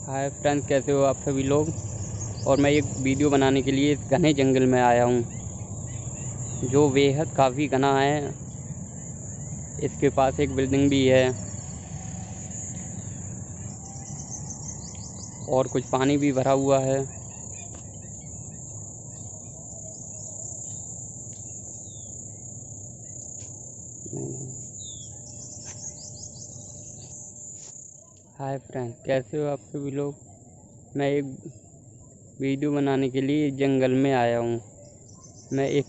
Hi friends, कैसे हो आप सभी लोग। और मैं एक वीडियो बनाने के लिए इस घने जंगल में आया हूँ, जो बेहद काफ़ी घना है। इसके पास एक बिल्डिंग भी है और कुछ पानी भी भरा हुआ है। हाय फ्रेंड्स, कैसे हो आप सभी लोग। मैं एक वीडियो बनाने के लिए जंगल में आया हूँ। मैं एक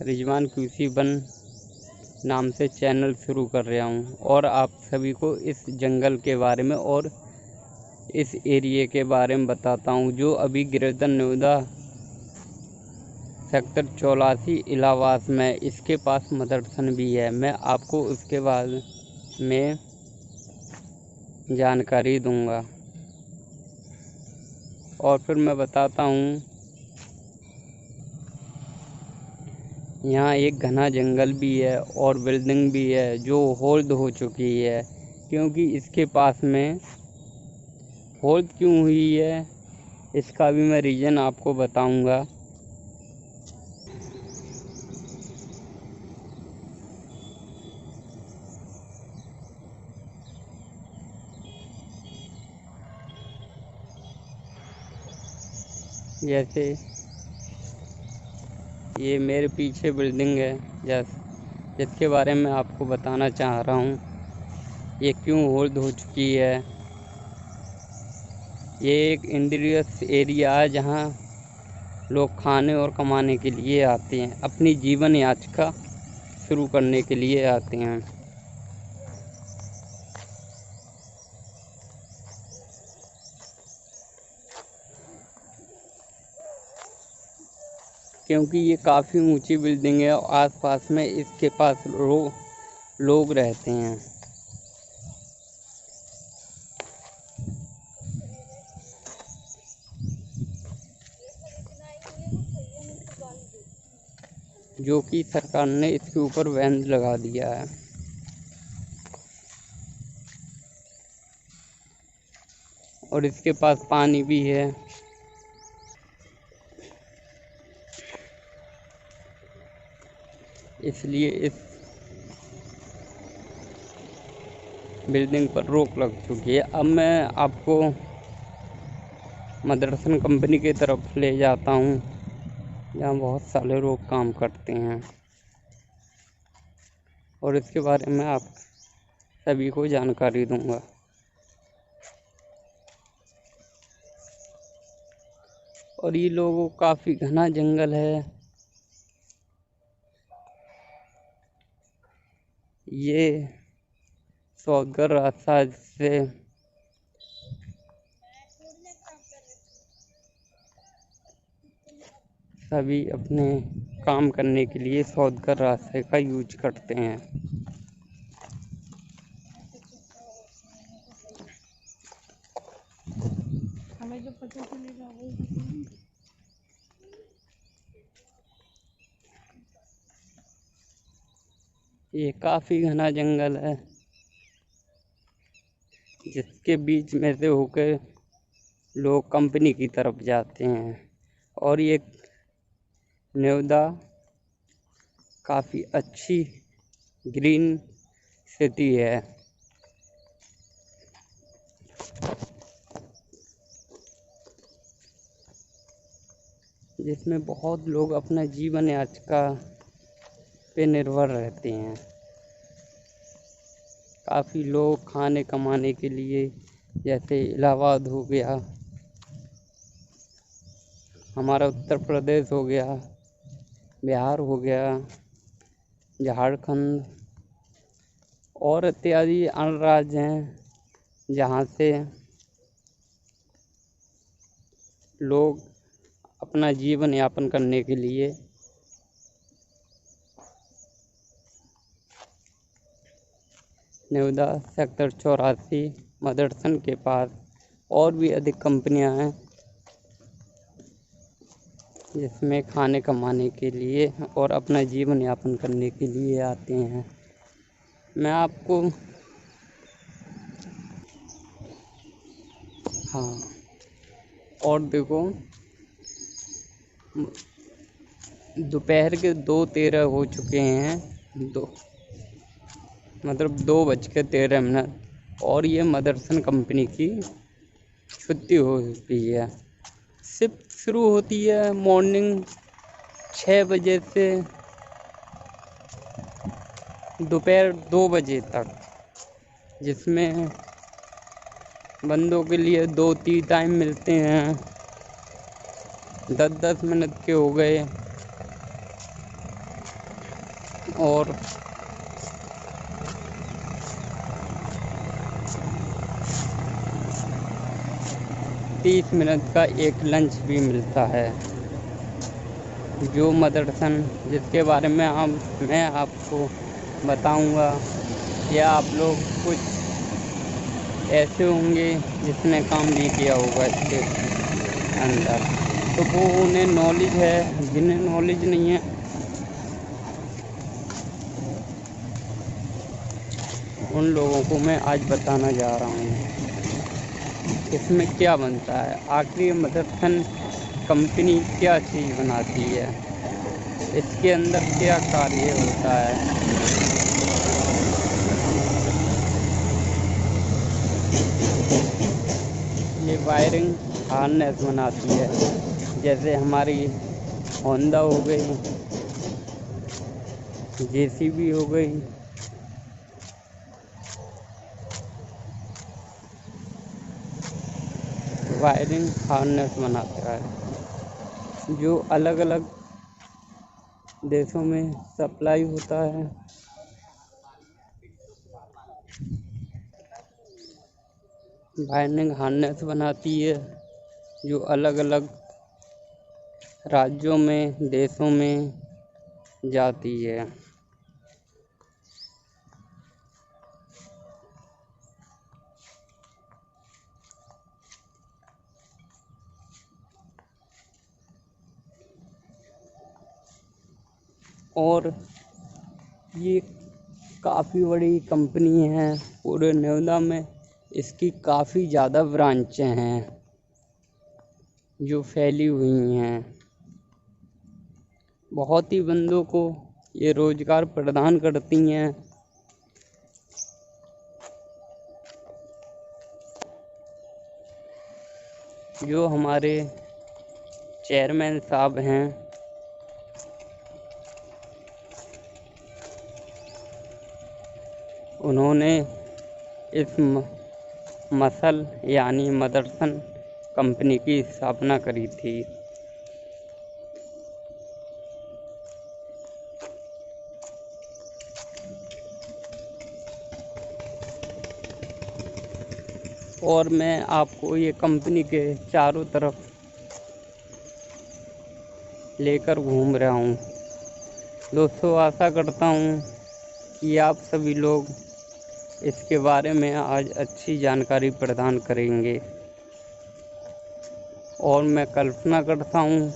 रिजवान क्यूसी वन नाम से चैनल शुरू कर रहा हूँ और आप सभी को इस जंगल के बारे में और इस एरिए के बारे में बताता हूँ, जो अभी ग्रेटर नोएडा सेक्टर 84 इलाहाबाद में इसके पास मदरसन भी है। मैं आपको उसके बारे में जानकारी दूंगा और फिर मैं बताता हूँ। यहाँ एक घना जंगल भी है और बिल्डिंग भी है जो होल्ड हो चुकी है, क्योंकि इसके पास में होल्ड क्यों हुई है इसका भी मैं रीज़न आपको बताऊंगा। जैसे ये मेरे पीछे बिल्डिंग है जिसके बारे में आपको बताना चाह रहा हूँ, ये क्यों होल्ड हो चुकी है। ये एक इंडस्ट्रियल एरिया है जहाँ लोग खाने और कमाने के लिए आते हैं, अपनी जीवन यात्रा शुरू करने के लिए आते हैं। क्योंकि ये काफ़ी ऊंची बिल्डिंग है और आसपास में इसके पास लोग रहते हैं। जो कि सरकार ने इसके ऊपर बैन लगा दिया है। और इसके पास पानी भी है। इसलिए इस बिल्डिंग पर रोक लग चुकी है। अब मैं आपको मदरसन कंपनी की तरफ ले जाता हूँ, जहाँ बहुत सारे लोग काम करते हैं और इसके बारे में आप सभी को जानकारी दूंगा। और ये लोगों काफ़ी घना जंगल है। ये शॉर्टकट रास्ता से सभी अपने काम करने के लिए शॉर्टकट रास्ते का यूज करते हैं। हमें जो पता चलेगा वो ये काफ़ी घना जंगल है, जिसके बीच में से होकर लोग कंपनी की तरफ जाते हैं। और ये नोएडा काफ़ी अच्छी ग्रीन सिटी है। जिसमें बहुत लोग अपना जीवन यात्रा पे निर्भर रहते हैं। काफ़ी लोग खाने कमाने के लिए, जैसे इलाहाबाद हो गया, हमारा उत्तर प्रदेश हो गया, बिहार हो गया, झारखंड और इत्यादि अन्य राज्य हैं, जहाँ से लोग अपना जीवन यापन करने के लिए नोएडा सेक्टर 84 मदरसन के पास और भी अधिक कंपनियां हैं, जिसमें खाने कमाने के लिए और अपना जीवन यापन करने के लिए आते हैं। मैं आपको हाँ, और देखो दोपहर के 2:13 हो चुके हैं, मतलब 2:13, और ये मदरसन कंपनी की छुट्टी हो चुकी है। शिफ्ट शुरू होती है मॉर्निंग 6 बजे से दोपहर 2 बजे तक, जिसमें बंदों के लिए 2-3 टाइम मिलते हैं, 10-10 मिनट के हो गए, और 30 मिनट का एक लंच भी मिलता है। जो मदरसन जिसके बारे में मैं आपको बताऊंगा, या आप लोग कुछ ऐसे होंगे जिसने काम नहीं किया होगा इसके अंदर, तो वो उन्हें नॉलेज है, जिन्हें नॉलेज नहीं है उन लोगों को मैं आज बताना जा रहा हूँ इसमें क्या बनता है, आखिर ये मदरसन कंपनी क्या चीज़ बनाती है, इसके अंदर क्या कार्य होता है। ये वायरिंग हार्नेस बनाती है, जैसे हमारी होंडा हो गई, जेसीबी हो गई, वायरिंग हार्नेस बनाता है, जो अलग अलग देशों में सप्लाई होता है। वायरिंग हार्नेस बनाती है जो अलग अलग राज्यों में, देशों में जाती है। और ये काफ़ी बड़ी कंपनी है, पूरे नोएडा में इसकी काफ़ी ज़्यादा ब्रांचें हैं जो फैली हुई हैं। बहुत ही बंदों को ये रोज़गार प्रदान करती हैं। जो हमारे चेयरमैन साहब हैं, उन्होंने इस मसल यानी मदरसन कंपनी की स्थापना करी थी। और मैं आपको ये कंपनी के चारों तरफ लेकर घूम रहा हूँ। दोस्तों, आशा करता हूँ कि आप सभी लोग इसके बारे में आज अच्छी जानकारी प्रदान करेंगे। और मैं कल्पना करता हूँ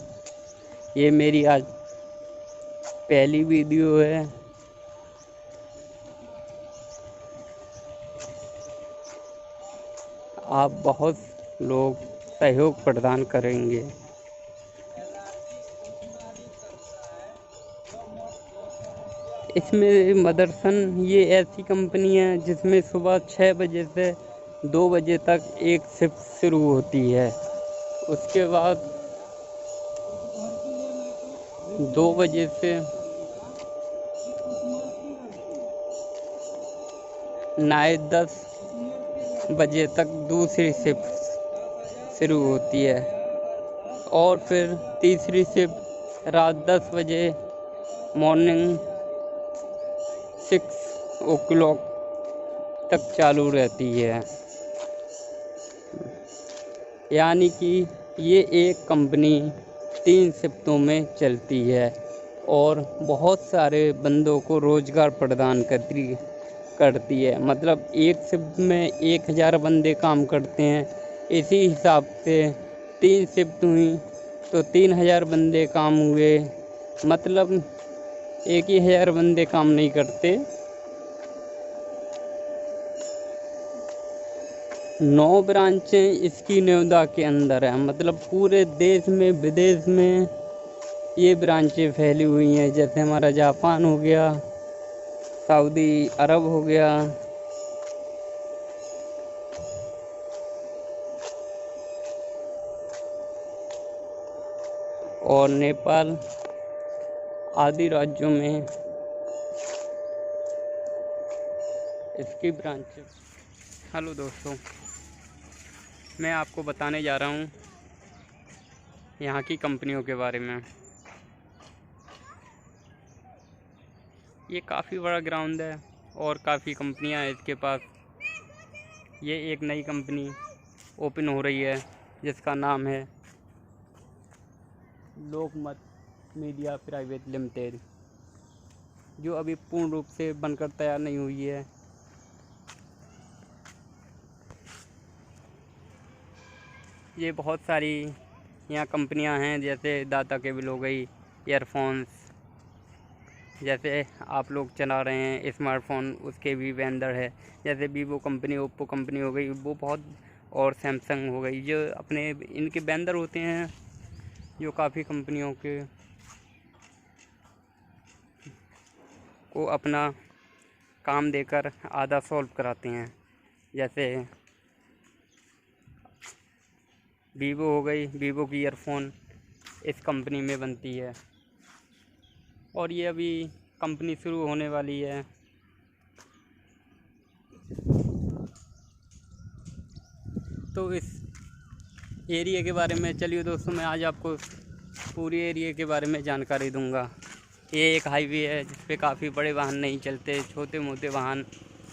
ये मेरी आज पहली वीडियो है। आप बहुत लोग सहयोग प्रदान करेंगे। इसमें मदरसन ये ऐसी कंपनी है जिसमें सुबह 6 बजे से 2 बजे तक एक शिफ्ट शुरू होती है। उसके बाद 2 बजे से 9-10 बजे तक दूसरी शिफ्ट शुरू होती है, और फिर तीसरी शिफ्ट रात 10 बजे मॉर्निंग 6 o'clock तक चालू रहती है। यानी कि ये एक कंपनी 3 शिफ्टों में चलती है और बहुत सारे बंदों को रोज़गार प्रदान करती है। मतलब एक शिफ्ट में 1000 बंदे काम करते हैं। इसी हिसाब से 3 शिफ्ट हुई तो 3000 बंदे काम हुए। मतलब 1000 बंदे काम नहीं करते, 9 ब्रांचें इसकी नोएडा के अंदर है, मतलब पूरे देश में विदेश में ये ब्रांचें फैली हुई हैं। जैसे हमारा जापान हो गया, सऊदी अरब हो गया, और नेपाल आदि राज्यों में इसकी ब्रांच। हेलो दोस्तों, मैं आपको बताने जा रहा हूँ यहाँ की कंपनियों के बारे में। ये काफ़ी बड़ा ग्राउंड है और काफ़ी कंपनियाँ हैं इसके पास। ये एक नई कंपनी ओपन हो रही है जिसका नाम है लोकमत मीडिया प्राइवेट लिमिटेड, जो अभी पूर्ण रूप से बनकर तैयार नहीं हुई है। ये बहुत सारी यहाँ कंपनियाँ हैं, जैसे डाटा केबल हो गई, ईयरफोन्स, जैसे आप लोग चला रहे हैं स्मार्टफोन, उसके भी वेंडर है। जैसे वीवो कंपनी, ओप्पो कंपनी हो गई, वो बहुत, और सैमसंग हो गई, जो अपने इनके वेंडर होते हैं, जो काफ़ी कंपनियों के को अपना काम देकर आधा सॉल्व कराते हैं। जैसे वीवो हो गई, वीवो की ईयरफोन इस कंपनी में बनती है और ये अभी कंपनी शुरू होने वाली है। तो इस एरिया के बारे में चलिए दोस्तों, मैं आज आपको पूरी एरिया के बारे में जानकारी दूंगा। ये एक हाईवे है जिस पे काफ़ी बड़े वाहन नहीं चलते, छोटे मोटे वाहन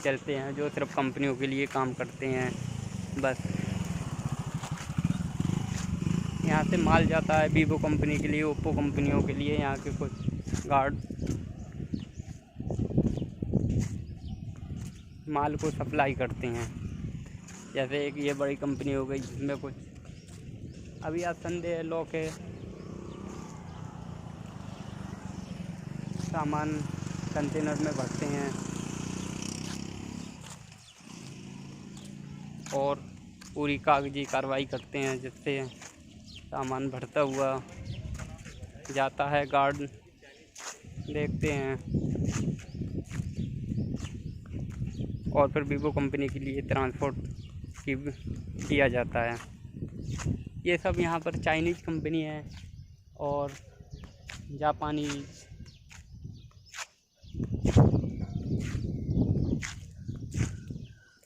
चलते हैं जो सिर्फ कंपनियों के लिए काम करते हैं। बस यहाँ से माल जाता है वीवो कंपनी के लिए, ओप्पो कंपनियों के लिए। यहाँ के कुछ गार्ड माल को सप्लाई करते हैं। जैसे एक ये बड़ी कंपनी हो गई जिसमें कुछ अभी आज संडे है, लॉक है, सामान कंटेनर में भरते हैं और पूरी कागजी कार्रवाई करते हैं, जिससे सामान भरता हुआ जाता है। गार्ड देखते हैं और फिर वीवो कंपनी के लिए ट्रांसपोर्ट किया जाता है। ये सब यहाँ पर चाइनीज़ कंपनी है और जापानी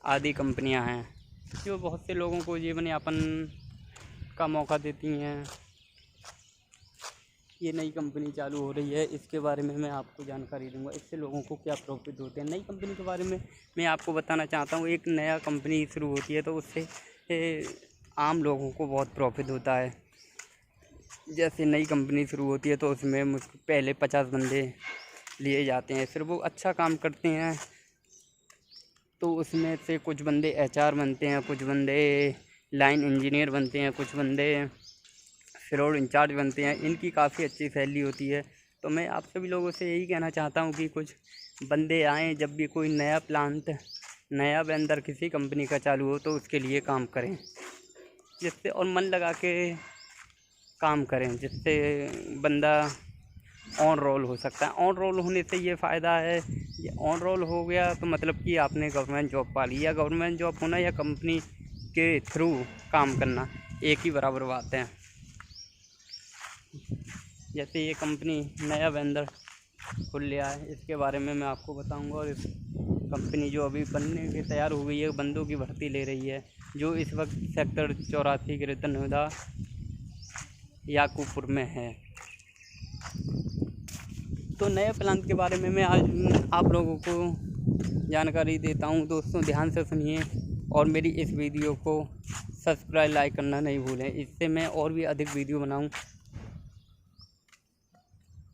आदि कंपनियां हैं, जो बहुत से लोगों को जीवन यापन का मौका देती हैं। ये नई कंपनी चालू हो रही है, इसके बारे में मैं आपको जानकारी दूंगा। इससे लोगों को क्या प्रॉफिट होते हैं। नई कंपनी के बारे में मैं आपको बताना चाहता हूँ। एक नया कंपनी शुरू होती है तो उससे आम लोगों को बहुत प्रॉफिट होता है। जैसे नई कंपनी शुरू होती है तो उसमें मुझको पहले 50 बंदे लिए जाते हैं, फिर वो अच्छा काम करते हैं तो उसमें से कुछ बंदे HR बनते हैं, कुछ बंदे लाइन इंजीनियर बनते हैं, कुछ बंदे फ्लोर इंचार्ज बनते हैं। इनकी काफ़ी अच्छी सैलरी होती है। तो मैं आप सभी लोगों से यही कहना चाहता हूँ कि कुछ बंदे आएँ, जब भी कोई नया प्लांट, नया वेंडर किसी कंपनी का चालू हो तो उसके लिए काम करें, जिससे और मन लगा के काम करें, जिससे बंदा ऑन रोल हो सकता है। ऑन रोल होने से ये फ़ायदा है, ये ऑन रोल हो गया तो मतलब कि आपने गवर्नमेंट जॉब पा ली। या गवर्नमेंट जॉब होना या कंपनी के थ्रू काम करना एक ही बराबर बात है। जैसे ये कंपनी नया वेंडर खुल लिया है, इसके बारे में मैं आपको बताऊंगा। और इस कंपनी जो अभी बनने के तैयार हो गई है, बंदों की भर्ती ले रही है, जो इस वक्त सेक्टर 84 ग्रेटर नोएडा याकूबपुर में है। तो नए प्लांट के बारे में मैं आज आप लोगों को जानकारी देता हूं। दोस्तों ध्यान से सुनिए और मेरी इस वीडियो को सब्सक्राइब, लाइक करना नहीं भूलें। इससे मैं और भी अधिक वीडियो बनाऊं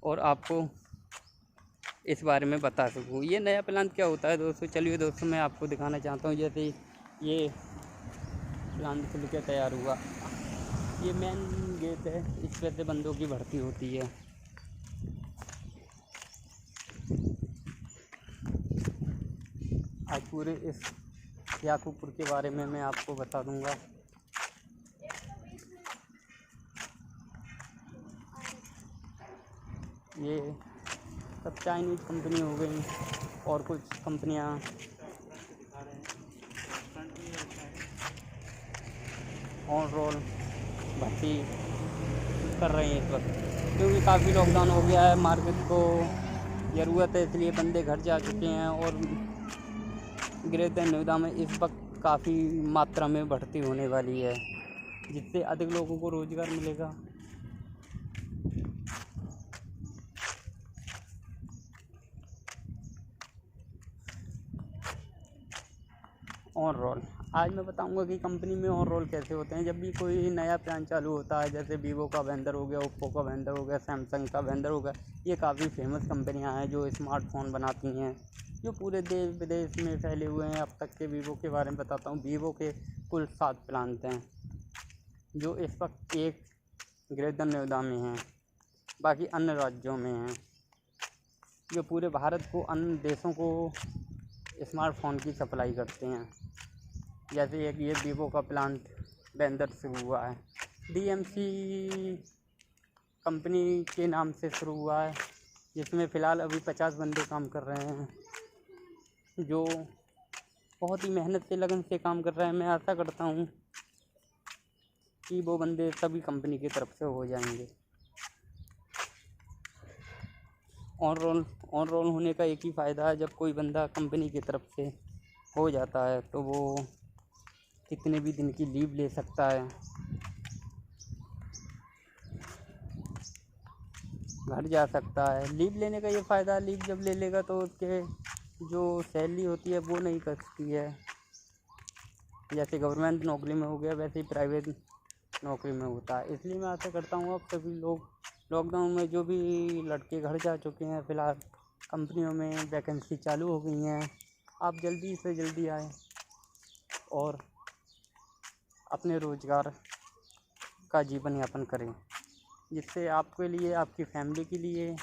और आपको इस बारे में बता सकूं। ये नया प्लांट क्या होता है दोस्तों, चलिए दोस्तों मैं आपको दिखाना चाहता हूं। जैसे ये प्लांट खुल के तैयार हुआ, ये मेन गेट है, इस पर से बंदों की भर्ती होती है। आज पूरे इस याकूबपुर के बारे में मैं आपको बता दूंगा। ये सब चाइनीज़ कंपनी हो गई और कुछ कंपनियां ऑन रोल भर्ती कर रही हैं इस वक्त, क्योंकि काफ़ी लॉकडाउन हो गया है, मार्केट को ज़रूरत है, इसलिए बंदे घर जा चुके हैं और ग्रेटर नोएडा में इस वक्त काफ़ी मात्रा में भर्ती होने वाली है, जिससे अधिक लोगों को रोज़गार मिलेगा। ऑन रोल आज मैं बताऊंगा कि कंपनी में ऑन रोल कैसे होते हैं। जब भी कोई नया प्लान चालू होता है, जैसे वीवो का वेंडर हो गया, ओप्पो का वेंडर हो गया, सैमसंग का वेंडर हो गया, ये काफ़ी फेमस कंपनियां हैं जो स्मार्टफोन बनाती हैं, जो पूरे देश विदेश में फैले हुए हैं। अब तक के वीवो के बारे में बताता हूँ। वीवो के कुल 7 प्लांट हैं जो इस वक्त एक ग्रेटर नोएडा में हैं, बाकी अन्य राज्यों में हैं, जो पूरे भारत को, अन्य देशों को स्मार्टफोन की सप्लाई करते हैं। जैसे एक ये वीवो का प्लांट बेंदर से हुआ है, डीएमसी कंपनी के नाम से शुरू हुआ है, जिसमें फ़िलहाल अभी 50 बंदे काम कर रहे हैं, जो बहुत ही मेहनत से, लगन से काम कर रहे हैं। मैं आशा करता हूँ कि वो बंदे सभी कंपनी की तरफ से हो जाएंगे। ऑन रोल होने का एक ही फ़ायदा है, जब कोई बंदा कंपनी की तरफ से हो जाता है तो वो कितने भी दिन की लीव ले सकता है, घर जा सकता है। लीव लेने का ये फ़ायदा है, लीव जब ले लेगा तो उसके जो सैलरी होती है वो नहीं कटती है। जैसे गवर्नमेंट नौकरी में हो गया, वैसे ही प्राइवेट नौकरी में होता है। इसलिए मैं आशा करता हूँ अब सभी लोग, लॉकडाउन में जो भी लड़के घर जा चुके हैं, फ़िलहाल कंपनियों में वैकेंसी चालू हो गई हैं, आप जल्दी से जल्दी आएँ और अपने रोज़गार का जीवन यापन करें, जिससे आपके लिए, आपकी फैमिली के लिए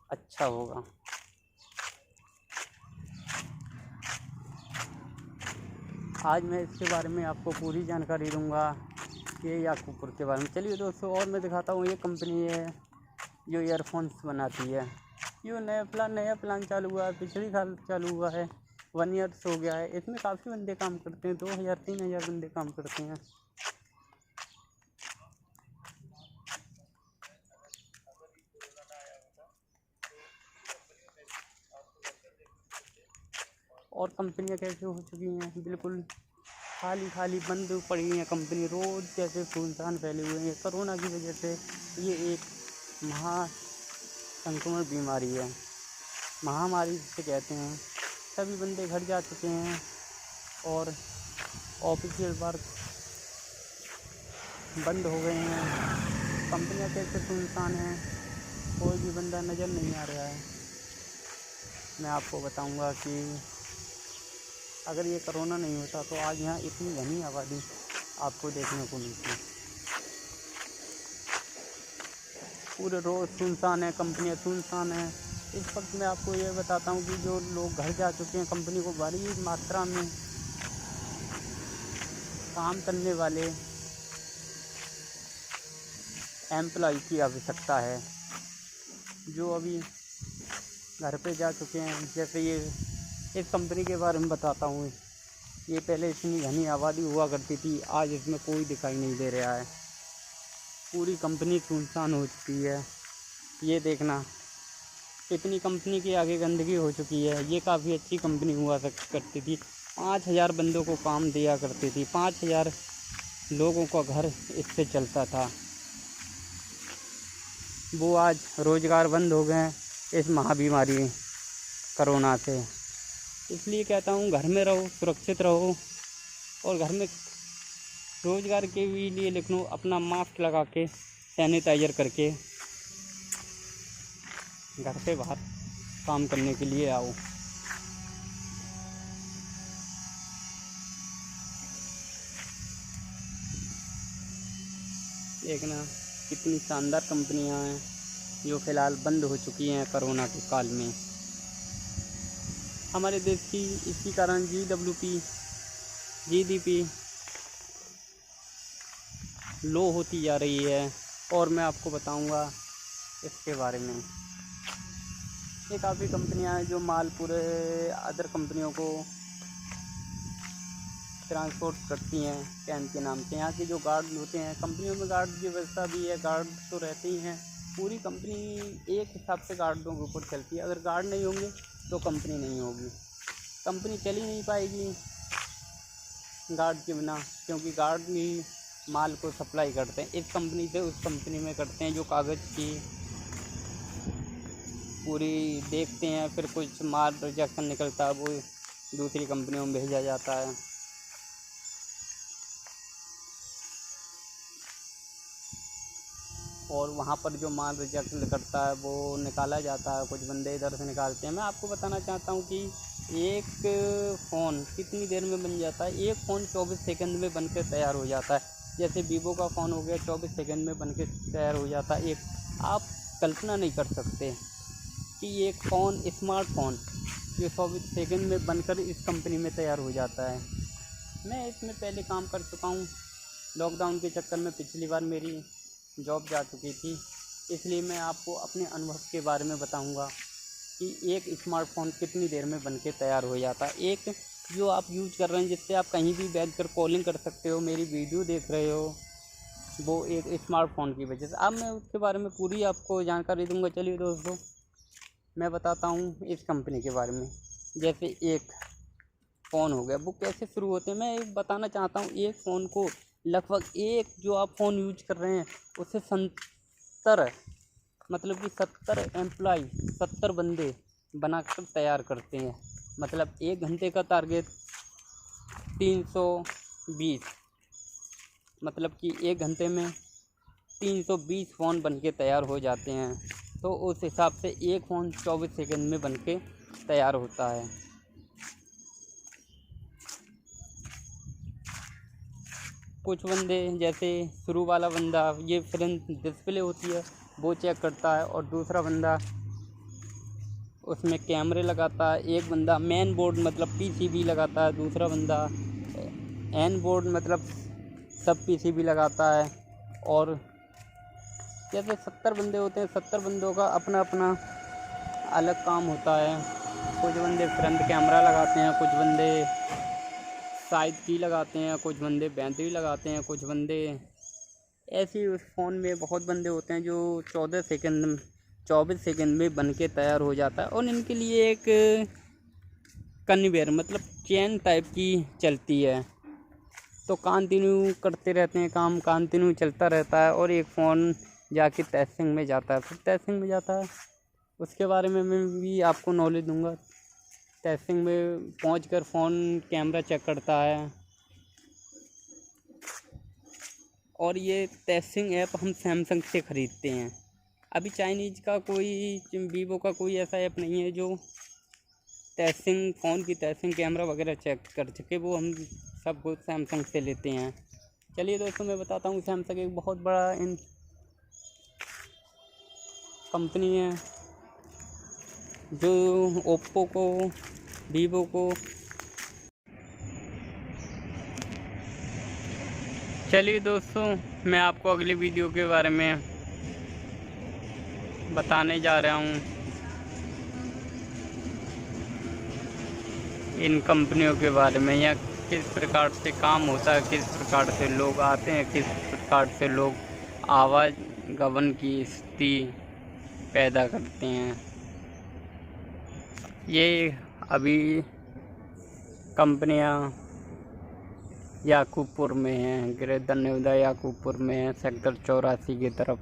अच्छा होगा। आज मैं इसके बारे में आपको पूरी जानकारी दूंगा, ये याकूबपुर के बारे में। चलिए दोस्तों, और मैं दिखाता हूँ। ये कंपनी है जो ईयरफोन्स बनाती है। ये नया प्लान चालू हुआ है, पिछले साल चालू हुआ है, 1 ईयर्स हो गया है। इसमें काफ़ी बंदे काम करते हैं, 2000-3000 बंदे काम करते हैं। और कंपनियां कैसे हो चुकी हैं, बिल्कुल खाली बंद पड़ी हैं कंपनी, रोज़ जैसे सुनसान फैले हुए हैं। कोरोना की वजह से ये एक संक्रमण बीमारी है, महामारी जिसे कहते हैं। सभी बंदे घर जा चुके हैं और ऑफिशियल वर्क बंद हो गए हैं। कंपनियां कैसे सुनसान हैं, कोई भी बंदा नज़र नहीं आ रहा है। मैं आपको बताऊंगा कि अगर ये कोरोना नहीं होता तो आज यहाँ इतनी घनी आबादी आपको देखने को मिलती। पूरे रोड सुनसान है, कंपनियाँ सुनसान हैं। इस वक्त मैं आपको ये बताता हूँ कि जो लोग घर जा चुके हैं, कंपनी को बड़ी मात्रा में काम करने वाले एम्प्लॉय की आवश्यकता है, जो अभी घर पे जा चुके हैं। जैसे ये इस कंपनी के बारे में बताता हूँ। ये पहले इतनी घनी आबादी हुआ करती थी, आज इसमें कोई दिखाई नहीं दे रहा है। पूरी कंपनी सुनसान हो चुकी है। ये देखना, इतनी कंपनी के आगे गंदगी हो चुकी है। ये काफ़ी अच्छी कंपनी हुआ करती थी, 5000 बंदों को काम दिया करती थी, 5000 लोगों का घर इससे चलता था। वो आज रोज़गार बंद हो गए इस महाबीमारी कोरोना से। इसलिए कहता हूँ, घर में रहो, सुरक्षित रहो, और घर में रोज़गार के भी लिए लिख लो, अपना मास्क लगा के, सैनिटाइज़र करके घर से बाहर काम करने के लिए आओ। देखना कितनी शानदार कंपनियां हैं जो फ़िलहाल बंद हो चुकी हैं कोरोना के काल में। हमारे देश की इसी कारण GDP लो होती जा रही है। और मैं आपको बताऊंगा इसके बारे में। ये काफ़ी कंपनियां हैं जो माल पूरे अदर कंपनियों को ट्रांसपोर्ट करती हैं कैन के नाम से। यहाँ के जो गार्ड होते हैं, कंपनियों में गार्ड की व्यवस्था भी है, गार्ड तो रहते ही हैं। पूरी कंपनी एक हिसाब से गार्डों के ऊपर चलती है। अगर गार्ड नहीं होंगे तो कंपनी नहीं होगी, कंपनी चल ही नहीं पाएगी गार्ड के बिना, क्योंकि गार्ड ही माल को सप्लाई करते हैं, इस कंपनी से उस कंपनी में करते हैं। जो कागज़ की पूरी देखते हैं, फिर कुछ माल रिजेक्शन निकलता है, वो दूसरी कंपनियों में भेजा जाता है। और वहाँ पर जो माल रिजेक्ट करता है वो निकाला जाता है, कुछ बंदे इधर से निकालते हैं। मैं आपको बताना चाहता हूँ कि एक फ़ोन कितनी देर में बन जाता है। एक फ़ोन 24 सेकंड में बन के तैयार हो जाता है। जैसे वीवो का फ़ोन हो गया, 24 सेकंड में बन के तैयार हो जाता है। आप कल्पना नहीं कर सकते कि एक फ़ोन, स्मार्टफ़ोन जो 24 सेकंड में बनकर इस कंपनी में तैयार हो जाता है। मैं इसमें पहले काम कर चुका हूँ। लॉकडाउन के चक्कर में पिछली बार मेरी जॉब जा चुकी थी, इसलिए मैं आपको अपने अनुभव के बारे में बताऊंगा कि एक स्मार्टफ़ोन कितनी देर में बन के तैयार हो जाता है। एक जो आप यूज़ कर रहे हैं, जिससे आप कहीं भी बैठकर कॉलिंग कर सकते हो, मेरी वीडियो देख रहे हो, वो एक स्मार्टफ़ोन की वजह से। अब मैं उसके बारे में पूरी आपको जानकारी दूंगा। चलिए दोस्तों, मैं बताता हूँ इस कंपनी के बारे में। जैसे एक फ़ोन हो गया, वो कैसे शुरू होते हैं मैं बताना चाहता हूँ। एक फ़ोन को लगभग एक जो आप फ़ोन यूज कर रहे हैं उससे 70 मतलब कि 70 एम्प्लॉय 70 बंदे बनाकर तैयार करते हैं। मतलब 1 घंटे का टारगेट 320, मतलब कि 1 घंटे में 320 फ़ोन बन के तैयार हो जाते हैं। तो उस हिसाब से एक फ़ोन 24 सेकंड में बन के तैयार होता है। कुछ बंदे, जैसे शुरू वाला बंदा, ये फ्रंट डिस्प्ले होती है वो चेक करता है, और दूसरा बंदा उसमें कैमरे लगाता है। एक बंदा मेन बोर्ड मतलब PCB लगाता है, दूसरा बंदा एन बोर्ड मतलब सब PCB लगाता है। और जैसे 70 बंदे होते हैं, 70 बंदों का अपना अपना अलग काम होता है। कुछ बंदे फ्रंट कैमरा लगाते हैं, कुछ बंदे साइड की लगाते हैं, कुछ बंदे बैटरी लगाते हैं, कुछ बंदे ऐसे ही उस फ़ोन में बहुत बंदे होते हैं जो 24 सेकंड में बन के तैयार हो जाता है। और इनके लिए एक कन्वेयर मतलब चेन टाइप की चलती है, तो कंटिन्यू करते रहते हैं, काम कंटिन्यू चलता रहता है। और एक फ़ोन जाके टेस्टिंग में जाता है, फिर टेस्टिंग में जाता है। उसके बारे में मैं भी आपको नॉलेज दूंगा। टेस्टिंग में पहुंचकर फ़ोन कैमरा चेक करता है। और ये टेस्टिंग ऐप हम सैमसंग से ख़रीदते हैं। अभी चाइनीज़ का कोई, वीवो का कोई ऐसा ऐप नहीं है जो टेस्टिंग फ़ोन की टेस्टिंग कैमरा वगैरह चेक कर सके, वो हम सब कुछ सैमसंग से लेते हैं। चलिए दोस्तों, मैं बताता हूँ सैमसंग एक बहुत बड़ा कंपनी है जो ओप्पो को, वीवो को। चलिए दोस्तों, मैं आपको अगली वीडियो के बारे में बताने जा रहा हूँ, इन कंपनियों के बारे में, या किस प्रकार से काम होता है, किस प्रकार से लोग आते हैं, किस प्रकार से लोग आवागमन की स्थिति पैदा करते हैं। ये अभी कंपनियां याकूबपुर में हैं, ग्रेटर नोएडा याकूबपुर में है, सेक्टर 84 की तरफ।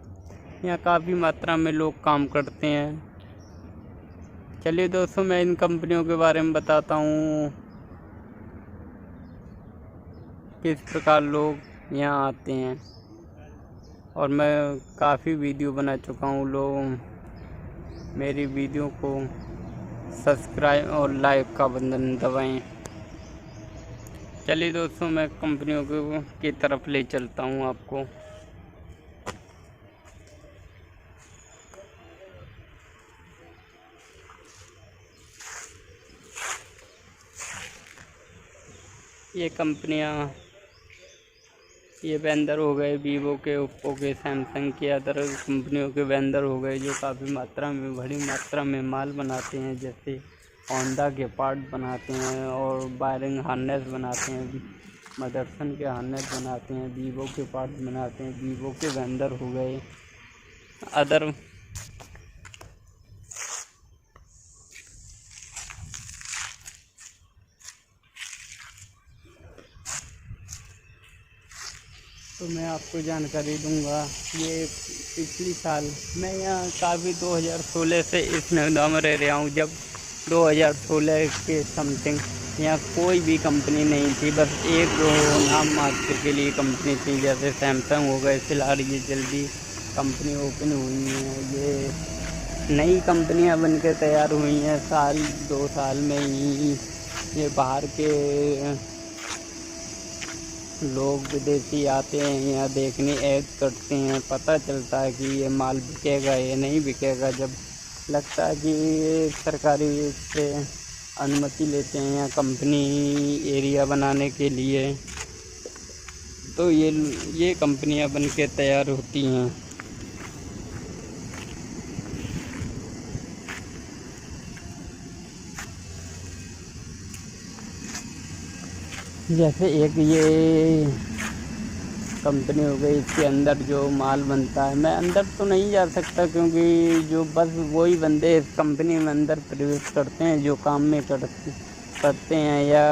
यहाँ काफ़ी मात्रा में लोग काम करते हैं। चलिए दोस्तों, मैं इन कंपनियों के बारे में बताता हूँ, किस प्रकार लोग यहाँ आते हैं। और मैं काफ़ी वीडियो बना चुका हूँ। लोग मेरी वीडियो को सब्सक्राइब और लाइक का बटन दबाएं। चलिए दोस्तों, मैं कंपनियों की तरफ ले चलता हूँ आपको। ये कंपनियां, ये वेंडर हो गए वीवो के, ओप्पो के, सैमसंग के, अदर कंपनियों के वेंडर हो गए जो काफ़ी मात्रा में, बड़ी मात्रा में माल बनाते हैं। जैसे होंडा के पार्ट बनाते हैं और वायरिंग हार्नेस बनाते हैं, मदरसन के हार्नेस बनाते हैं, वीवो के पार्ट बनाते हैं। वीवो के वेंडर हो गए, अदर तो मैं आपको जानकारी दूंगा। ये पिछली साल मैं यहाँ काफ़ी 2016 से इस नोएडा में रह रहा हूँ। जब 2016 के समथिंग यहाँ कोई भी कंपनी नहीं थी, बस एक दो नाम मात्र के लिए कंपनी थी, जैसे सैमसंग हो गए। फिलहाल ये जल्दी कंपनी ओपन हुई हैं, ये नई कंपनियाँ बन के तैयार हुई हैं। साल 2 साल में ही ये बाहर के लोग विदेशी आते हैं यहाँ देखने, ऐड करते हैं, पता चलता है कि ये माल बिकेगा या नहीं बिकेगा। जब लगता है कि सरकारी से अनुमति लेते हैं यहाँ कंपनी एरिया बनाने के लिए, तो ये कंपनियां बन के तैयार होती हैं। जैसे एक ये कंपनी हो गई, इसके अंदर जो माल बनता है, मैं अंदर तो नहीं जा सकता क्योंकि जो बस वही बंदे इस कंपनी में अंदर प्रवेश करते हैं जो काम में करते हैं, या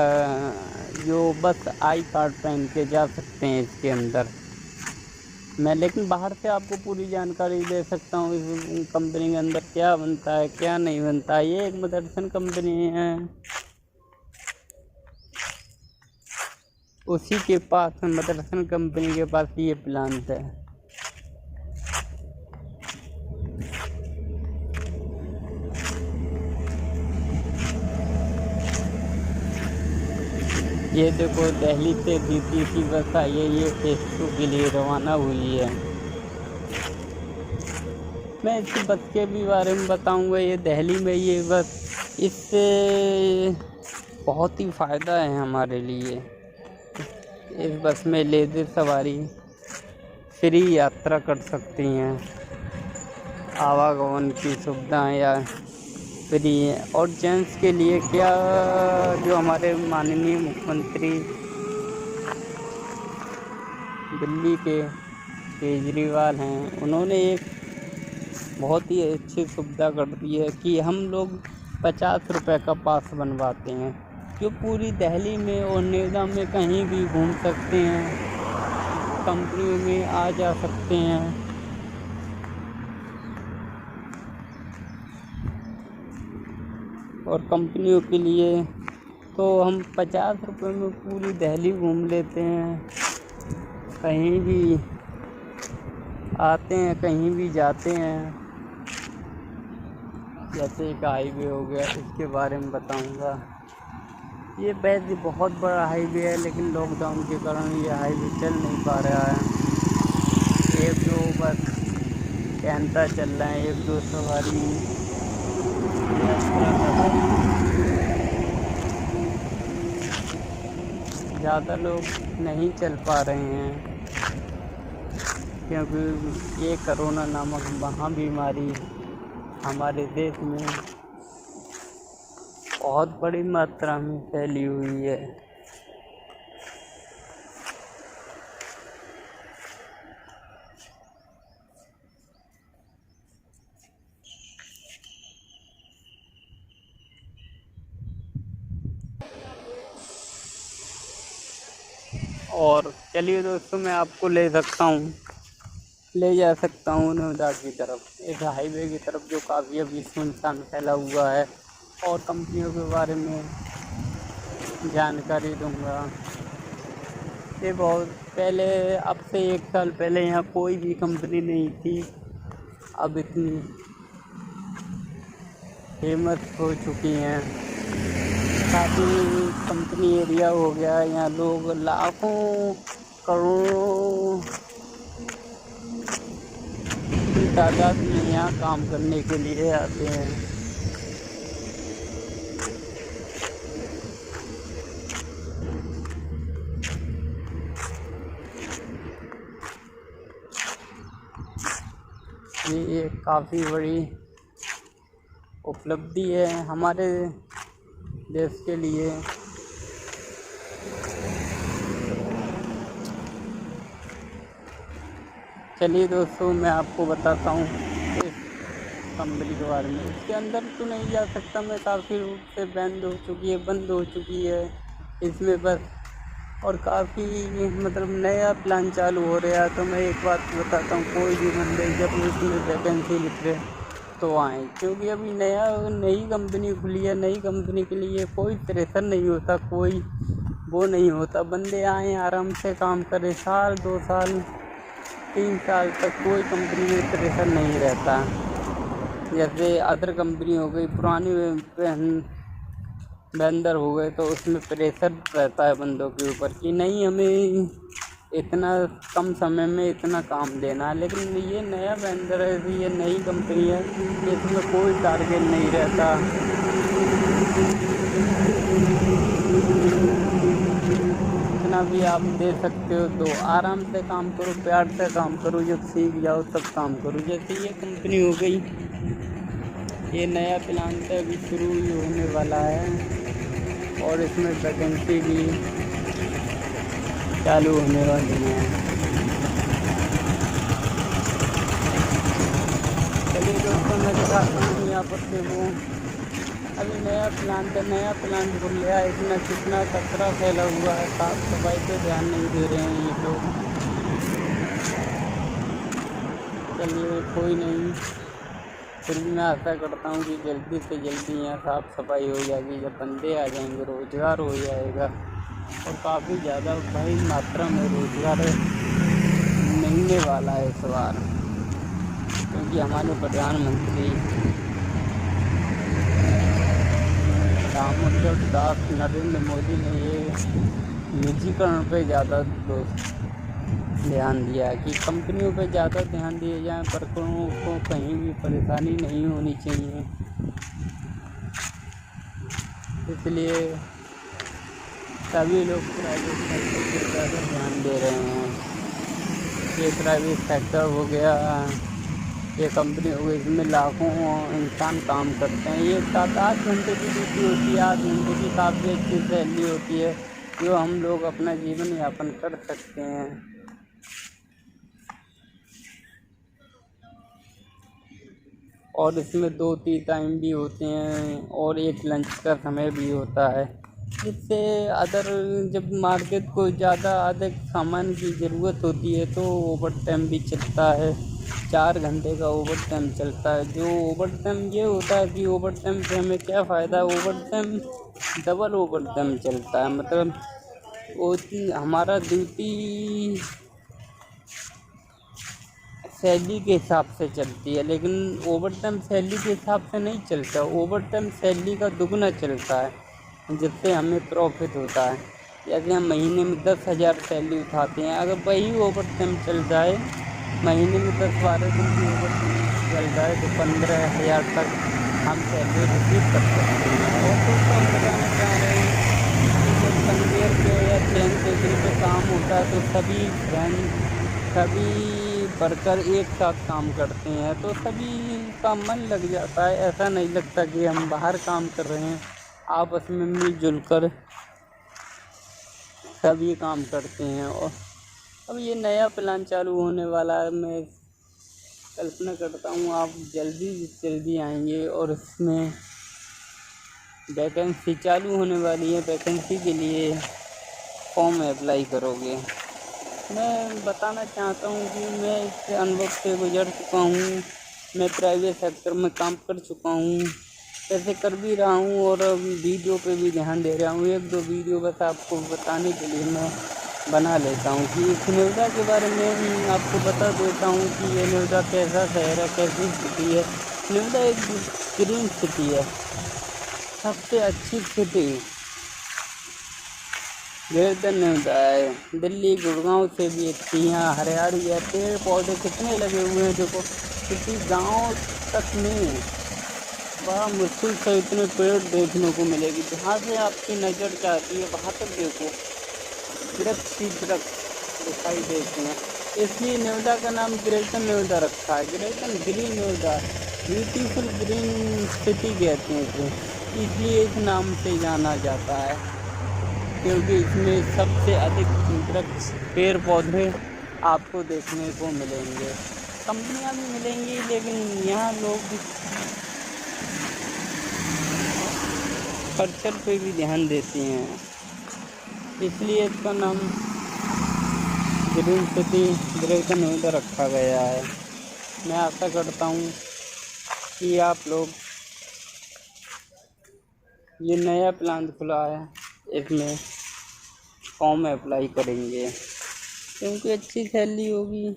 जो बस आई कार्ड पहन के जा सकते हैं इसके अंदर। मैं लेकिन बाहर से आपको पूरी जानकारी दे सकता हूँ इस कंपनी के अंदर क्या बनता है क्या नहीं बनता है। ये एक मदरसन कंपनी है, उसी के पास, मदरसन कंपनी के पास ये प्लांट है। ये देखो दिल्ली से DTC बस आई है, ये फेज 2 के लिए रवाना हुई है। मैं इस बस के भी बारे में बताऊंगा। ये दिल्ली में ये बस, इससे बहुत ही फ़ायदा है हमारे लिए। इस बस में लेडीज सवारी फ्री यात्रा कर सकती हैं, आवागमन की सुविधाएं या फ्री है। और जेंट्स के लिए क्या, जो हमारे माननीय मुख्यमंत्री दिल्ली के केजरीवाल हैं, उन्होंने एक बहुत ही अच्छी सुविधा कर दी है कि हम लोग 50 रुपये का पास बनवाते हैं, जो पूरी दिल्ली में और नोएडा में कहीं भी घूम सकते हैं, कंपनियों में आ जा सकते हैं। और कंपनियों के लिए तो हम 50 रुपये में पूरी दिल्ली घूम लेते हैं, कहीं भी आते हैं, कहीं भी जाते हैं। जैसे एक हाईवे हो गया, इसके बारे में बताऊंगा। ये वैसे बहुत बड़ा हाईवे है, लेकिन लॉकडाउन के कारण ये हाईवे चल नहीं पा रहा है। एक दो बस कैंटा चल रहा है, एक दो सवारी यात्रा कर रहे हैं। ज़्यादा लोग नहीं चल पा रहे हैं क्योंकि ये कोरोना नामक महाबीमारी हमारे देश में बहुत बड़ी मात्रा में फैली हुई है। और चलिए दोस्तों, मैं आपको ले जा सकता हूँ नोएडा की तरफ, इस हाईवे की तरफ जो काफ़ी अभी सुनसान फैला हुआ है, और कंपनियों के बारे में जानकारी दूंगा। ये बहुत पहले, अब से 1 साल पहले यहाँ कोई भी कंपनी नहीं थी, अब इतनी फेमस हो चुकी हैं। काफ़ी कंपनी एरिया हो गया, यहाँ लोग लाखों करोड़ों की तादाद में यहाँ काम करने के लिए आते हैं। ये एक काफ़ी बड़ी उपलब्धि है हमारे देश के लिए। चलिए दोस्तों, मैं आपको बताता हूँ इस कंपनी के बारे में। इसके अंदर तो नहीं जा सकता मैं, काफ़ी रूप से बंद हो चुकी है इसमें बस। और काफ़ी मतलब नया प्लान चालू हो रहा है। तो मैं एक बात बताता हूँ, कोई भी बंदे जब उसमें वैकेंसी निकले तो आए, क्योंकि अभी नई कंपनी खुली है। नई कंपनी के लिए कोई प्रेशर नहीं होता, कोई वो नहीं होता। बंदे आए आराम से काम करें, साल 2 साल 3 साल तक कोई कंपनी में प्रेशर नहीं रहता। जैसे अदर कंपनी हो गई, पुरानी वेंडर हो गए, तो उसमें प्रेशर रहता है बंदों के ऊपर कि नहीं हमें इतना कम समय में इतना काम देना है। लेकिन ये नया वेंडर है, ये नई कंपनी है, इसमें कोई टारगेट नहीं रहता। जितना भी आप दे सकते हो तो आराम से काम करो, प्यार से काम करो, जब सीख जाओ तब काम करो। जैसे ये कंपनी हो गई, ये नया प्लान तो अभी शुरू ही होने वाला है और इसमें वैकेंसी भी चालू होने वाली है। चलिए दोस्तों, मैं दिखाता हूँ यहाँ पर से वो अभी नया प्लान खुल गया है। इसमें कितना कचरा फैला हुआ है, साफ सफाई पे ध्यान नहीं दे रहे हैं ये लोग। चलिए कोई नहीं, फिर भी मैं आशा करता हूँ कि जल्दी से जल्दी यहाँ साफ़ सफाई हो जाएगी। जब बंदे आ जाएंगे रोज़गार हो जाएगा और काफ़ी ज़्यादा भारी मात्रा में रोज़गार मिलने वाला है इस बार, क्योंकि हमारे प्रधानमंत्री दामोदर दास नरेंद्र मोदी ने ये निजीकरण पे ज़्यादा ध्यान दिया है कि कंपनियों पे ज़्यादा ध्यान दिया जाए, वर्करों को कहीं भी परेशानी नहीं होनी चाहिए। इसलिए सभी लोग प्राइवेट सेक्टर पर ज़्यादा ध्यान दे रहे हैं। ये प्राइवेट सेक्टर हो गया, ये कंपनी हो गई, इसमें लाखों इंसान काम करते हैं। ये 7-8 घंटे की ड्यूटी होती है, 8 घंटे की काफ़ी अच्छी सैलरी होती है, जो हम लोग अपना जीवन यापन कर सकते हैं। और इसमें 2-3 टाइम भी होते हैं और एक लंच का समय भी होता है। इससे अदर जब मार्केट को ज़्यादा अधिक सामान की ज़रूरत होती है तो ओवर टाइम भी चलता है। 4 घंटे का ओवर टाइम चलता है। जो ओवर टाइम ये होता है कि ओवर टाइम से हमें क्या फ़ायदा है, over time double over time चलता है। मतलब वो हमारा ड्यूटी सैलरी के हिसाब से चलती है, लेकिन ओवर टाइम सैलरी के हिसाब से नहीं चलता। ओवर टाइम सैलरी का दुगना चलता है, जिससे हमें प्रॉफिट होता है। जैसे हम महीने में 10,000 सैलरी उठाते हैं, अगर वही ओवर टाइम चल जाए, महीने में 10-12 दिन की ओवर टाइम चल जाए तो 15,000 तक हम सैलरी रिसीव कर सकते हैं। और दोस्तों हम बताना चाह रहे हैं कि जब कन्वेयर पे या ट्रेन पे दिन पे काम होता है तो सभी वर्कर एक साथ काम करते हैं, तो सभी का मन लग जाता है। ऐसा नहीं लगता कि हम बाहर काम कर रहे हैं, आपस में मिलजुल कर सभी काम करते हैं। और अब ये नया प्लान चालू होने वाला है, मैं कल्पना करता हूँ आप जल्दी आएंगे और इसमें वैकेंसी चालू होने वाली है। वैकेंसी के लिए फॉर्म अप्लाई करोगे। मैं बताना चाहता हूँ कि मैं इस अनुभव से गुजर चुका हूँ। मैं प्राइवेट सेक्टर में काम कर चुका हूँ, ऐसे कर भी रहा हूँ और वीडियो पे भी ध्यान दे रहा हूँ। 1-2 वीडियो बस आपको बताने के लिए मैं बना लेता हूँ कि इस नोएडा के बारे में आपको बता देता हूँ कि ये नोएडा कैसा शहर है, कैसी सिटी है। नोएडा एक ग्रीन सिटी है, सबसे अच्छी सिटी ग्रेटर नोएडा है। दिल्ली गुड़गांव से भी अच्छी यहाँ हरियाली है, पेड़ पौधे कितने लगे हुए हैं। देखो किसी गांव तक में बड़ा मुश्किल से इतने पेड़ देखने को मिलेगी। जहाँ से आपकी नज़र जाती है वहाँ तक देखो, दरख्त ही दरख्त दिखाई देते हैं। इसलिए न्योदा का नाम ग्रेटन न्योदा रखा है। Greater green Noida, beautiful green city कहते हैं इसे, इसलिए इस नाम से जाना जाता है, क्योंकि इसमें सबसे अधिक वृक्ष पेड़ पौधे आपको देखने को मिलेंगे। कंपनियां भी मिलेंगी, लेकिन यहाँ लोग कल्चर पे भी ध्यान देती हैं, इसलिए इसका नाम ग्रीन सिटी ग्रेटर नोएडा रखा गया है। मैं आशा करता हूँ कि आप लोग ये नया प्लान खुला है इसमें फॉर्म अप्लाई करेंगे, क्योंकि अच्छी सैलरी होगी,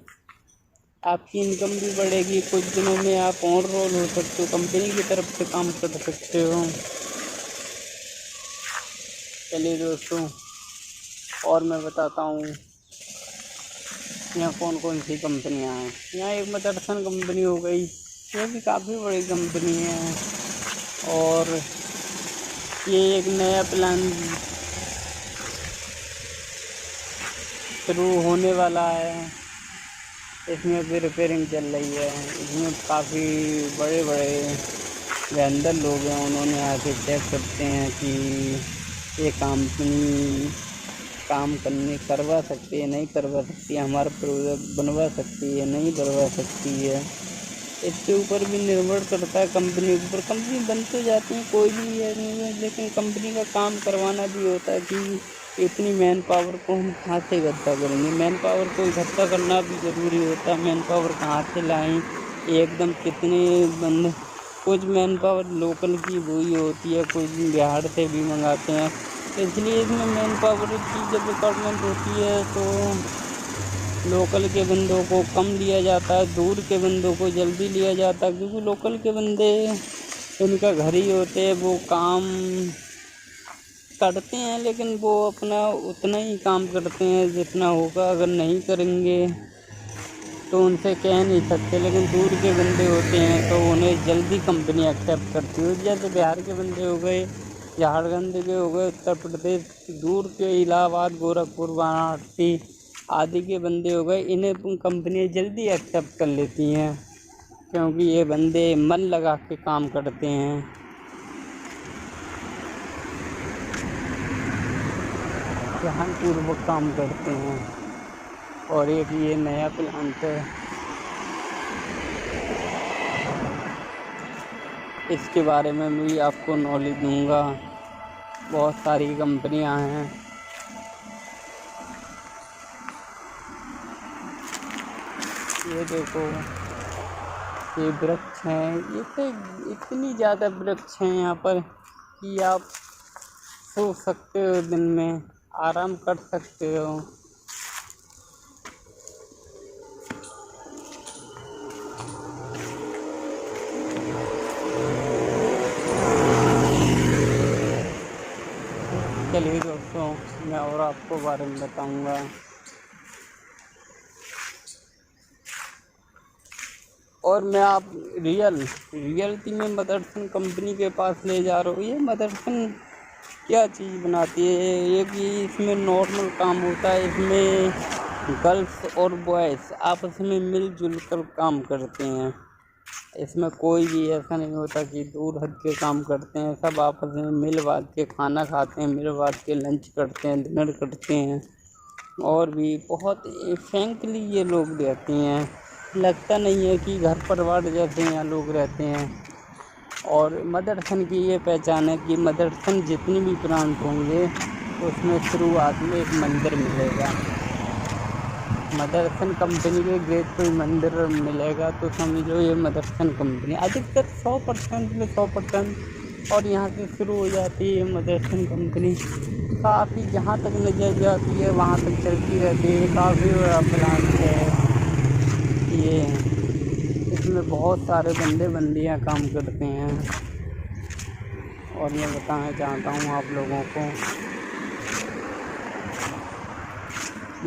आपकी इनकम भी बढ़ेगी। कुछ दिनों में आप ऑन रोल हो सकते हो, कंपनी की तरफ से काम कर सकते हो। चलिए दोस्तों, और मैं बताता हूँ यहाँ कौन कौन सी कंपनियाँ हैं। यहाँ एक मदरसन कंपनी हो गई, ये भी काफ़ी बड़ी कंपनी है, और ये एक नया प्लान शुरू होने वाला है, इसमें भी रिपेयरिंग चल रही है। इसमें काफ़ी बड़े बड़े वेंडर लोग हैं, उन्होंने आके चेक करते हैं कि ये कंपनी काम करवा सकती है, नहीं करवा सकती है, हमारा प्रोजेक्ट बनवा सकती है, नहीं बनवा सकती है। इसके ऊपर भी निर्भर करता है कंपनी के ऊपर। कंपनी बन तो जाती है, कोई भी है नहीं है, लेकिन कंपनी का काम करवाना भी होता है कि इतनी मैन पावर को हम कहाँ से इकट्ठा करेंगे। मैन पावर को इकट्ठा करना भी ज़रूरी होता है। मैन पावर कहाँ से लाएँ, एकदम कितने बंद। कुछ मैन पावर लोकल की वही होती है, कुछ बिहार से भी मंगाते हैं, इसलिए इसमें मैन पावर की जब रिक्वायरमेंट होती है तो लोकल के बंदों को कम लिया जाता है, दूर के बंदों को जल्दी लिया जाता है, क्योंकि लोकल के बंदे उनका घर ही होते हैं, वो काम करते हैं, लेकिन वो अपना उतना ही काम करते हैं जितना होगा। अगर नहीं करेंगे तो उनसे कह नहीं सकते, लेकिन दूर के बंदे होते हैं तो उन्हें जल्दी कंपनी एक्सेप्ट करती है। जैसे बिहार के बंदे हो गए, झारखंड के हो गए, उत्तर प्रदेश दूर के इलाहाबाद, गोरखपुर, वाराणसी आदि के बंदे हो गए, इन्हें कंपनियाँ जल्दी एक्सेप्ट कर लेती हैं, क्योंकि ये बंदे मन लगा के काम करते हैं। ध्यानपूर्वक काम करते हैं। और एक ये नया प्लांट है, इसके बारे में भी आपको नॉलेज दूंगा। बहुत सारी कंपनियां हैं, ये देखो ये वृक्ष हैं, ये तो इतनी ज़्यादा वृक्ष हैं यहाँ पर कि आप सो सकते हो, दिन में आराम कर सकते हो। चलिए दोस्तों, मैं और आपको बारे में बताऊंगा। और मैं आप रियलिटी में मदरसन कंपनी के पास ले जा रहा हूँ। ये मदरसन क्या चीज़ बनाती है, ये कि इसमें नॉर्मल काम होता है, इसमें गर्ल्स और बॉयज़ आपस में मिलजुल कर काम करते हैं। इसमें कोई भी ऐसा नहीं होता कि दूर हट के काम करते हैं, सब आपस में मिल बाँट के खाना खाते हैं, मिल बाँट के लंच करते हैं, डिनर करते हैं, और भी बहुत फ्रैंकली ये लोग रहते हैं। लगता नहीं है कि घर परिवार जैसे यहाँ लोग रहते हैं। और मदरसन की ये पहचान है कि मदरसन जितनी भी ब्रांच होंगे उसमें शुरुआत में एक मंदिर मिलेगा। मदरसन कंपनी के गेट पर मंदिर मिलेगा तो समझो ये मदरसन कंपनी अधिकतर 100% में 100%। और यहाँ से शुरू हो जाती है मदरसन कंपनी, काफ़ी जहाँ तक नजर जाती है वहाँ तक चलती रहती है। काफ़ी बड़ा प्लांट है ये, इसमें बहुत सारे बंदियाँ काम करते हैं। और मैं बताना चाहता हूँ आप लोगों को,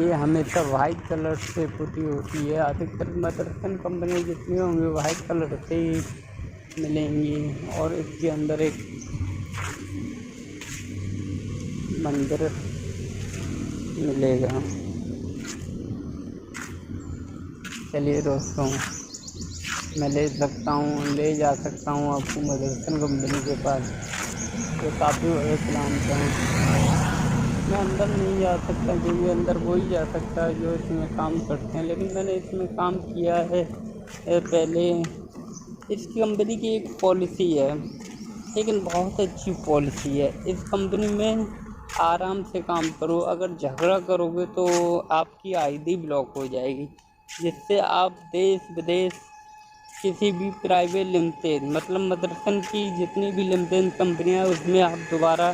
ये हमेशा वाइट कलर से पुती होती है। अधिकतर मदरसन कंपनी जितनी होंगी वाइट कलर से ही मिलेंगी। और इसके अंदर एक मंदिर मिलेगा। चलिए दोस्तों, मैं ले जा सकता हूँ आपको मदरसन कंपनी के पास। ये काफ़ी बड़े प्लांट हैं। मैं अंदर नहीं जा सकता क्योंकि अंदर वही जा सकता है जो इसमें काम करते हैं, लेकिन मैंने इसमें काम किया है पहले। इसकी कंपनी की एक पॉलिसी है, लेकिन बहुत अच्छी पॉलिसी है। इस कंपनी में आराम से काम करो, अगर झगड़ा करोगे तो आपकी आईडी ब्लॉक हो जाएगी, जिससे आप देश विदेश किसी भी प्राइवेट लिमिटेड मतलब मदरसन की जितनी भी लिमिटेड कंपनियां उसमें आप दोबारा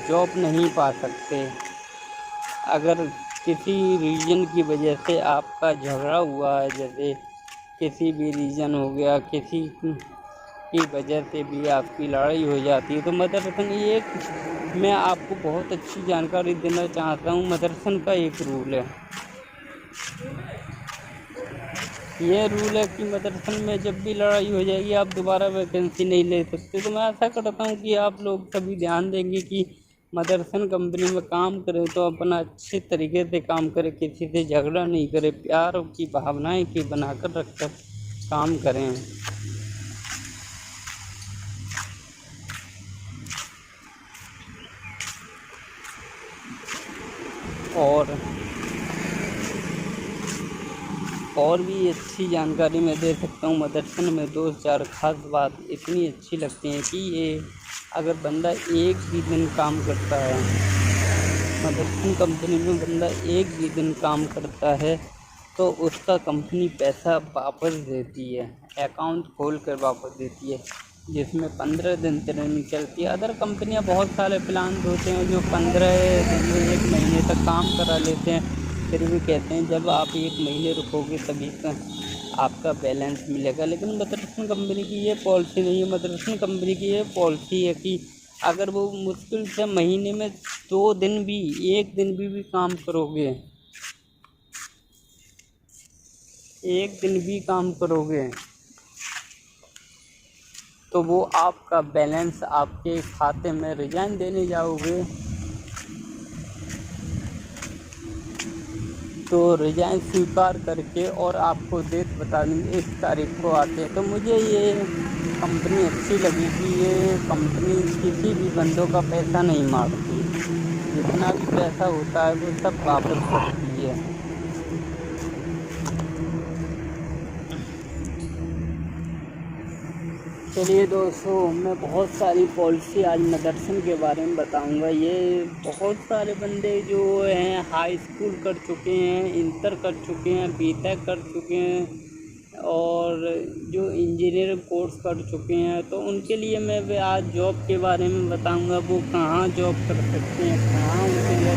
जॉब नहीं पा सकते। अगर किसी रीजन की वजह से आपका झगड़ा हुआ है, जैसे किसी भी रीजन हो गया, किसी की वजह से भी आपकी लड़ाई हो जाती है, तो मदरसन एक मैं आपको बहुत अच्छी जानकारी देना चाहता हूँ। मदरसन का एक रूल है, ये रूल है कि मदरसन में जब भी लड़ाई हो जाएगी आप दोबारा वैकेंसी नहीं ले सकते। तो मैं आशा करता हूँ कि आप लोग सभी ध्यान देंगे कि मदरसन कंपनी में काम करें तो अपना अच्छे तरीके से काम करें, किसी से झगड़ा नहीं करें, प्यार की भावनाएं की बनाकर रखकर काम करें। और भी अच्छी जानकारी मैं दे सकता हूँ। मदरसन में 2-4 खास बात इतनी अच्छी लगती हैं कि ये अगर बंदा एक भी दिन काम करता है, मदरसन कंपनी में बंदा एक भी दिन काम करता है तो उसका कंपनी पैसा वापस देती है, अकाउंट खोल कर वापस देती है, जिसमें 15 दिन ट्रेनिंग चलती है। अदर कंपनियां बहुत सारे प्लान होते हैं जो 15 दिन में 1 महीने तक काम करा लेते हैं, फिर भी कहते हैं जब आप 1 महीने रुकोगे तभी आपका बैलेंस मिलेगा। लेकिन मदरसन कंपनी की ये पॉलिसी नहीं है। मदरसन कंपनी की ये पॉलिसी है कि अगर वो मुश्किल से महीने में 2 दिन भी 1 दिन भी काम करोगे, 1 दिन भी काम करोगे तो वो आपका बैलेंस आपके खाते में रिजाइन देने जाओगे तो रिजाइन स्वीकार करके और आपको डेट बता देंगे इस तारीख को आते हैं। तो मुझे ये कंपनी अच्छी लगी कि ये कंपनी किसी भी बंदों का पैसा नहीं मारती, जितना भी पैसा होता है वो सब वापस करती है। चलिए दोस्तों, मैं बहुत सारी पॉलिसी आज मदरसन के बारे में बताऊंगा। ये बहुत सारे बंदे जो हैं हाई स्कूल कर चुके हैं, इंटर कर चुके हैं, बीटेक कर चुके हैं और जो इंजीनियरिंग कोर्स कर चुके हैं, तो उनके लिए मैं आज जॉब के बारे में बताऊंगा। वो कहाँ जॉब कर सकते हैं, कहाँ उनके लिए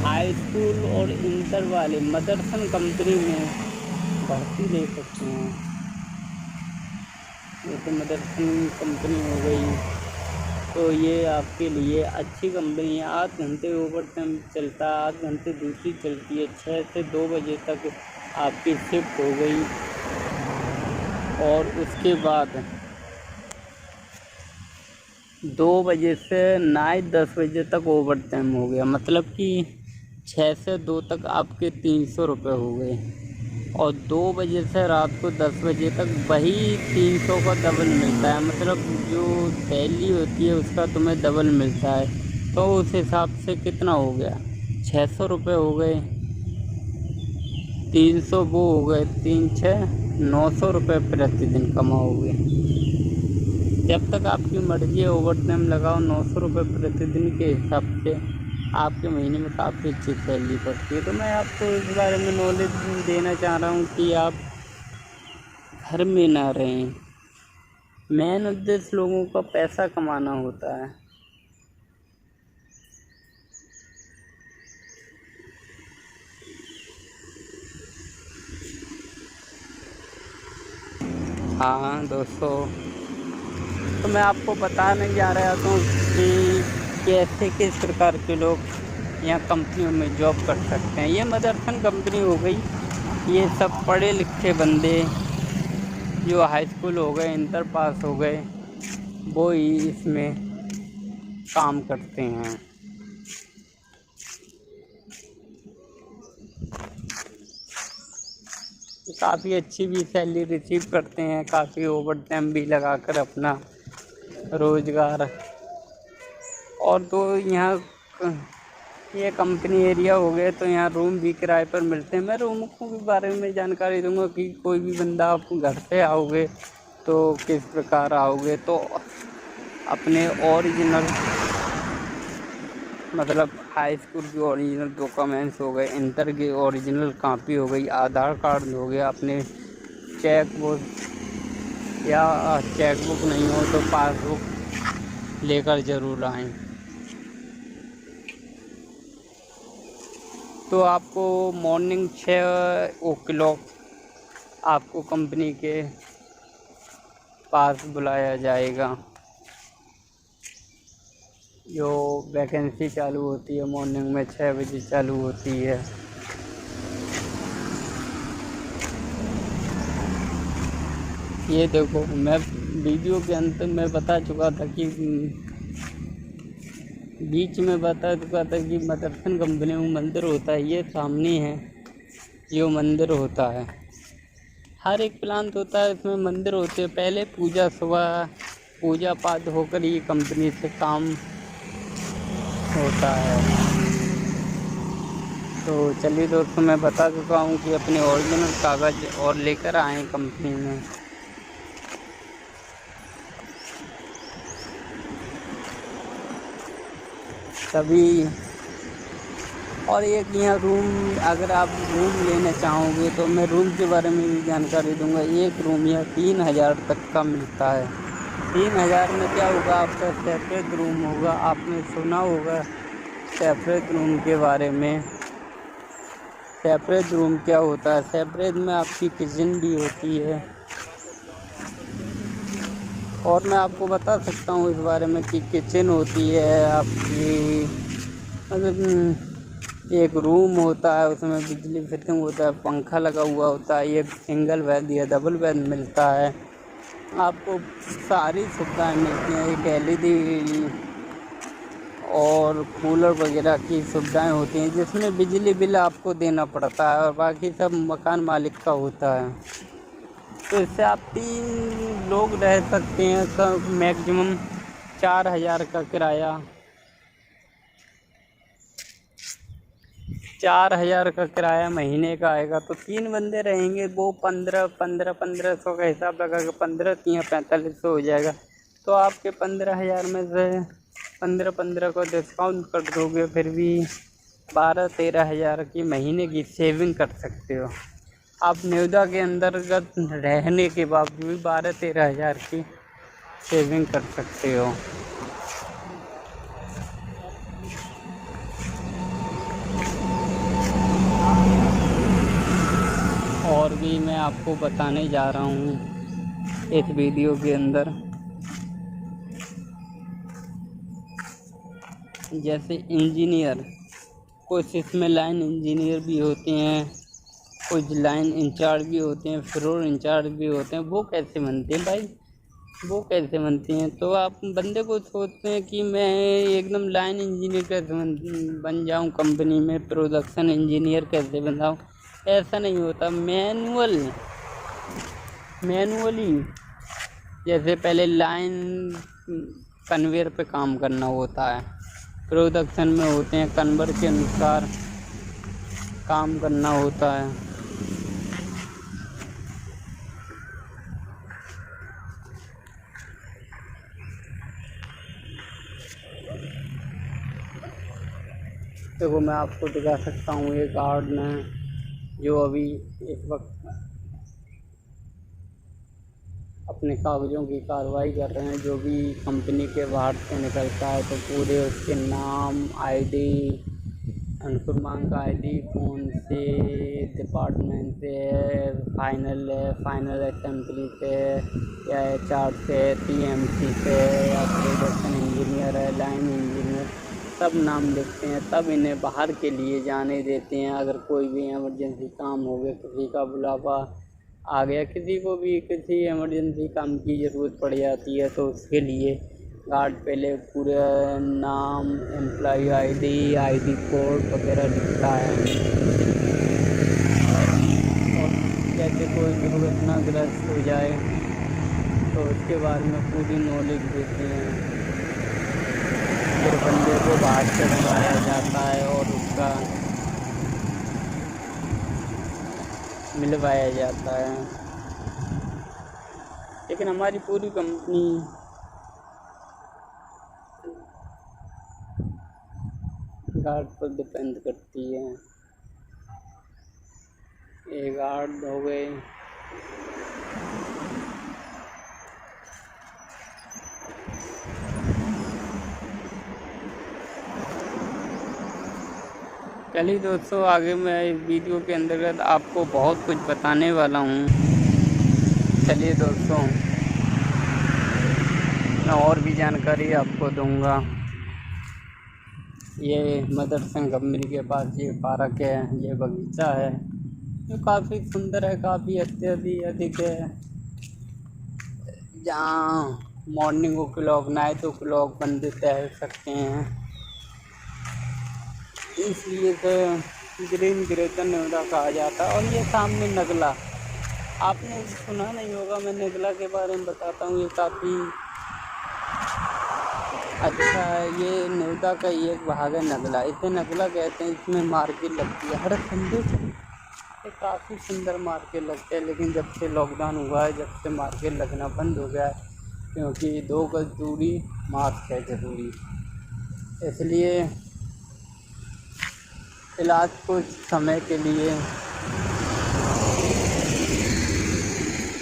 हाई स्कूल और इंटर वाले मदरसन कंपनी में भर्ती ले सकते हैं। जैसे मदरसन कंपनी हो गई तो ये आपके लिए अच्छी कंपनी है। 8 घंटे ओवर टाइम चलता है, 8 घंटे ड्यूटी चलती है, 6 से 2 बजे तक आपकी शिफ्ट हो गई और उसके बाद 2 बजे से नाइट 10 बजे तक ओवर टाइम हो गया, मतलब कि 6 से 2 तक आपके 300 रुपये हो गए और 2 बजे से रात को 10 बजे तक वही 300 का डबल मिलता है, मतलब जो सैलरी होती है उसका तुम्हें डबल मिलता है। तो उस हिसाब से कितना हो गया, 600 रुपये हो गए, 300 वो हो गए, 3-6 900 रुपये प्रतिदिन कमाओगे। जब तक आपकी मर्जी है ओवर टाइम लगाओ, 900 रुपये प्रतिदिन के हिसाब से आपके महीने में काफ़ी अच्छी सैलरी पड़ती है। तो मैं आपको इस बारे में नॉलेज देना चाह रहा हूँ कि आप घर में ना रहें। मेन उद्देश्य लोगों का पैसा कमाना होता है। हाँ दोस्तों, तो मैं आपको बताने जा रहा हूँ कि कैसे किस प्रकार के लोग यहाँ कंपनियों में जॉब कर सकते हैं। ये मदरसन कंपनी हो गई, ये सब पढ़े लिखे बंदे जो हाई स्कूल हो गए, इंटर पास हो गए, वो ही इसमें काम करते हैं। काफ़ी अच्छी भी सैलरी रिसीव करते हैं, काफ़ी ओवर टाइम भी लगाकर अपना रोज़गार। और तो यहाँ ये कंपनी एरिया हो गए तो यहाँ रूम भी किराए पर मिलते हैं। मैं रूम के बारे में जानकारी दूंगा कि कोई भी बंदा आप घर से आओगे तो किस प्रकार आओगे, तो अपने ओरिजिनल मतलब हाई स्कूल की ओरिजिनल डॉक्यूमेंट्स हो गए, इंटर की ओरिजिनल कॉपी हो गई, आधार कार्ड हो गया, अपने चेकबुक या चेकबुक नहीं हो तो पासबुक लेकर ज़रूर आएँ। तो आपको मॉर्निंग 6 o'clock आपको कंपनी के पास बुलाया जाएगा। जो वैकेंसी चालू होती है मॉर्निंग में 6 बजे चालू होती है। ये देखो, मैं वीडियो के अंत में बता चुका था कि बीच में बता चुका था कि मदरसन कंपनी में मंदिर होता है। ये सामने है जो मंदिर होता है। हर एक प्लांट होता है इसमें मंदिर होते हैं। पहले पूजा सुबह पूजा पाठ होकर ये कंपनी से काम होता है। तो चलिए दोस्तों, मैं बता चुका हूँ कि अपने ओरिजिनल कागज़ और लेकर आएँ कंपनी में। तभी और एक यहाँ रूम, अगर आप रूम लेना चाहोगे तो मैं रूम के बारे में भी जानकारी दूंगा। एक रूम यहाँ 3,000 तक का मिलता है। 3,000 में क्या होगा, आपका सेपरेट रूम होगा। आपने सुना होगा सेपरेट रूम के बारे में। सेपरेट रूम क्या होता है? सेपरेट में आपकी किचन भी होती है। और मैं आपको बता सकता हूँ इस बारे में कि किचन होती है आपकी, मतलब एक रूम होता है, उसमें बिजली फिटिंग होता है, पंखा लगा हुआ होता है, एक सिंगल बेड या डबल बेड मिलता है। आपको सारी सुविधाएं मिलती हैं। एक LED और कूलर वगैरह की सुविधाएं होती हैं, जिसमें बिजली बिल आपको देना पड़ता है और बाकी सब मकान मालिक का होता है। तो इससे आप 3 लोग रह सकते हैं। मैक्सिमम 4,000 का किराया, 4,000 का किराया महीने का आएगा। तो 3 बंदे रहेंगे, वो 1500 का हिसाब लगा के 15 3 4500 हो जाएगा। तो आपके 15,000 में से 15 को डिस्काउंट कर दोगे, फिर भी 12-13,000 की महीने की सेविंग कर सकते हो। आप नोएडा के अंतर्गत रहने के बावजूद भी 12-13,000 की सेविंग कर सकते हो। और भी मैं आपको बताने जा रहा हूँ इस वीडियो के अंदर, जैसे इंजीनियर, कुछ इसमें लाइन इंजीनियर भी होते हैं, कुछ लाइन इंचार्ज भी होते हैं, फ्लोर इंचार्ज भी होते हैं। वो कैसे बनते हैं भाई? वो कैसे बनते हैं? तो आप बंदे को सोचते हैं कि मैं एकदम लाइन इंजीनियर कैसे बन जाऊँ, कंपनी में प्रोडक्शन इंजीनियर कैसे बन जाऊँ। ऐसा नहीं होता। मैनुअली जैसे पहले लाइन कन्वेयर पे काम करना होता है, प्रोडक्शन में होते हैं कन्वर के अनुसार काम करना होता है। देखो, मैं आपको दिखा सकता हूँ एक गार्ड में जो अभी इस वक्त अपने कागज़ों की कार्रवाई कर रहे हैं। जो भी कंपनी के बाहर से निकलता है तो पूरे उसके नाम, ID, अनुक्रमांक ID, कौन से डिपार्टमेंट से है, फाइनल असेंबली से या HR से, TMC से या प्रोडक्शन इंजीनियर है, लाइन इंजीनियर, सब नाम लिखते हैं। तब इन्हें बाहर के लिए जाने देते हैं। अगर कोई भी इमरजेंसी काम हो गया, किसी का बुलावा आ गया, किसी को भी किसी इमरजेंसी काम की ज़रूरत पड़ जाती है, तो उसके लिए गार्ड पहले पूरा नाम, एम्प्लॉय ID कोड वगैरह लिखता है। और ऐसे कोई दुर्घटनाग्रस्त हो जाए तो उसके बारे में पूरी नॉलेज देते हैं। फिर बंदे को बाहर चढ़वाया जाता है और उसका मिलवाया जाता है। लेकिन हमारी पूरी कंपनी गार्ड पर डिपेंड करती है। ये गार्ड हो गए, चलिए दोस्तों, आगे मैं इस वीडियो के अंतर्गत आपको बहुत कुछ बताने वाला हूँ। चलिए दोस्तों, मैं और भी जानकारी आपको दूंगा। ये मदरसन कंपनी के पास ये पार्क है, ये बगीचा है जो काफ़ी सुंदर है, काफ़ी अत्यधिक है, जहाँ मॉर्निंग ओ क्लॉक नाइट ओ क्लॉक बंदे टहल सकते हैं। इसलिए तो ग्रीन ग्रेटर नेवरा कहा जाता है। और ये सामने नगला, आपने सुना नहीं होगा, मैं नगला के बारे में बताता हूँ। ये काफ़ी अच्छा है। ये नेवरा का ही एक भाग है नगला, इसे नगला कहते हैं। इसमें मार्केट लगती है हर संडे को। ये काफ़ी सुंदर मार्केट लगते हैं, लेकिन जब से लॉकडाउन हुआ है, जब से मार्केट लगना बंद हो गया है, क्योंकि 2 गज दूरी, मास्क है ज़रूरी। इसलिए फिलहाल कुछ समय के लिए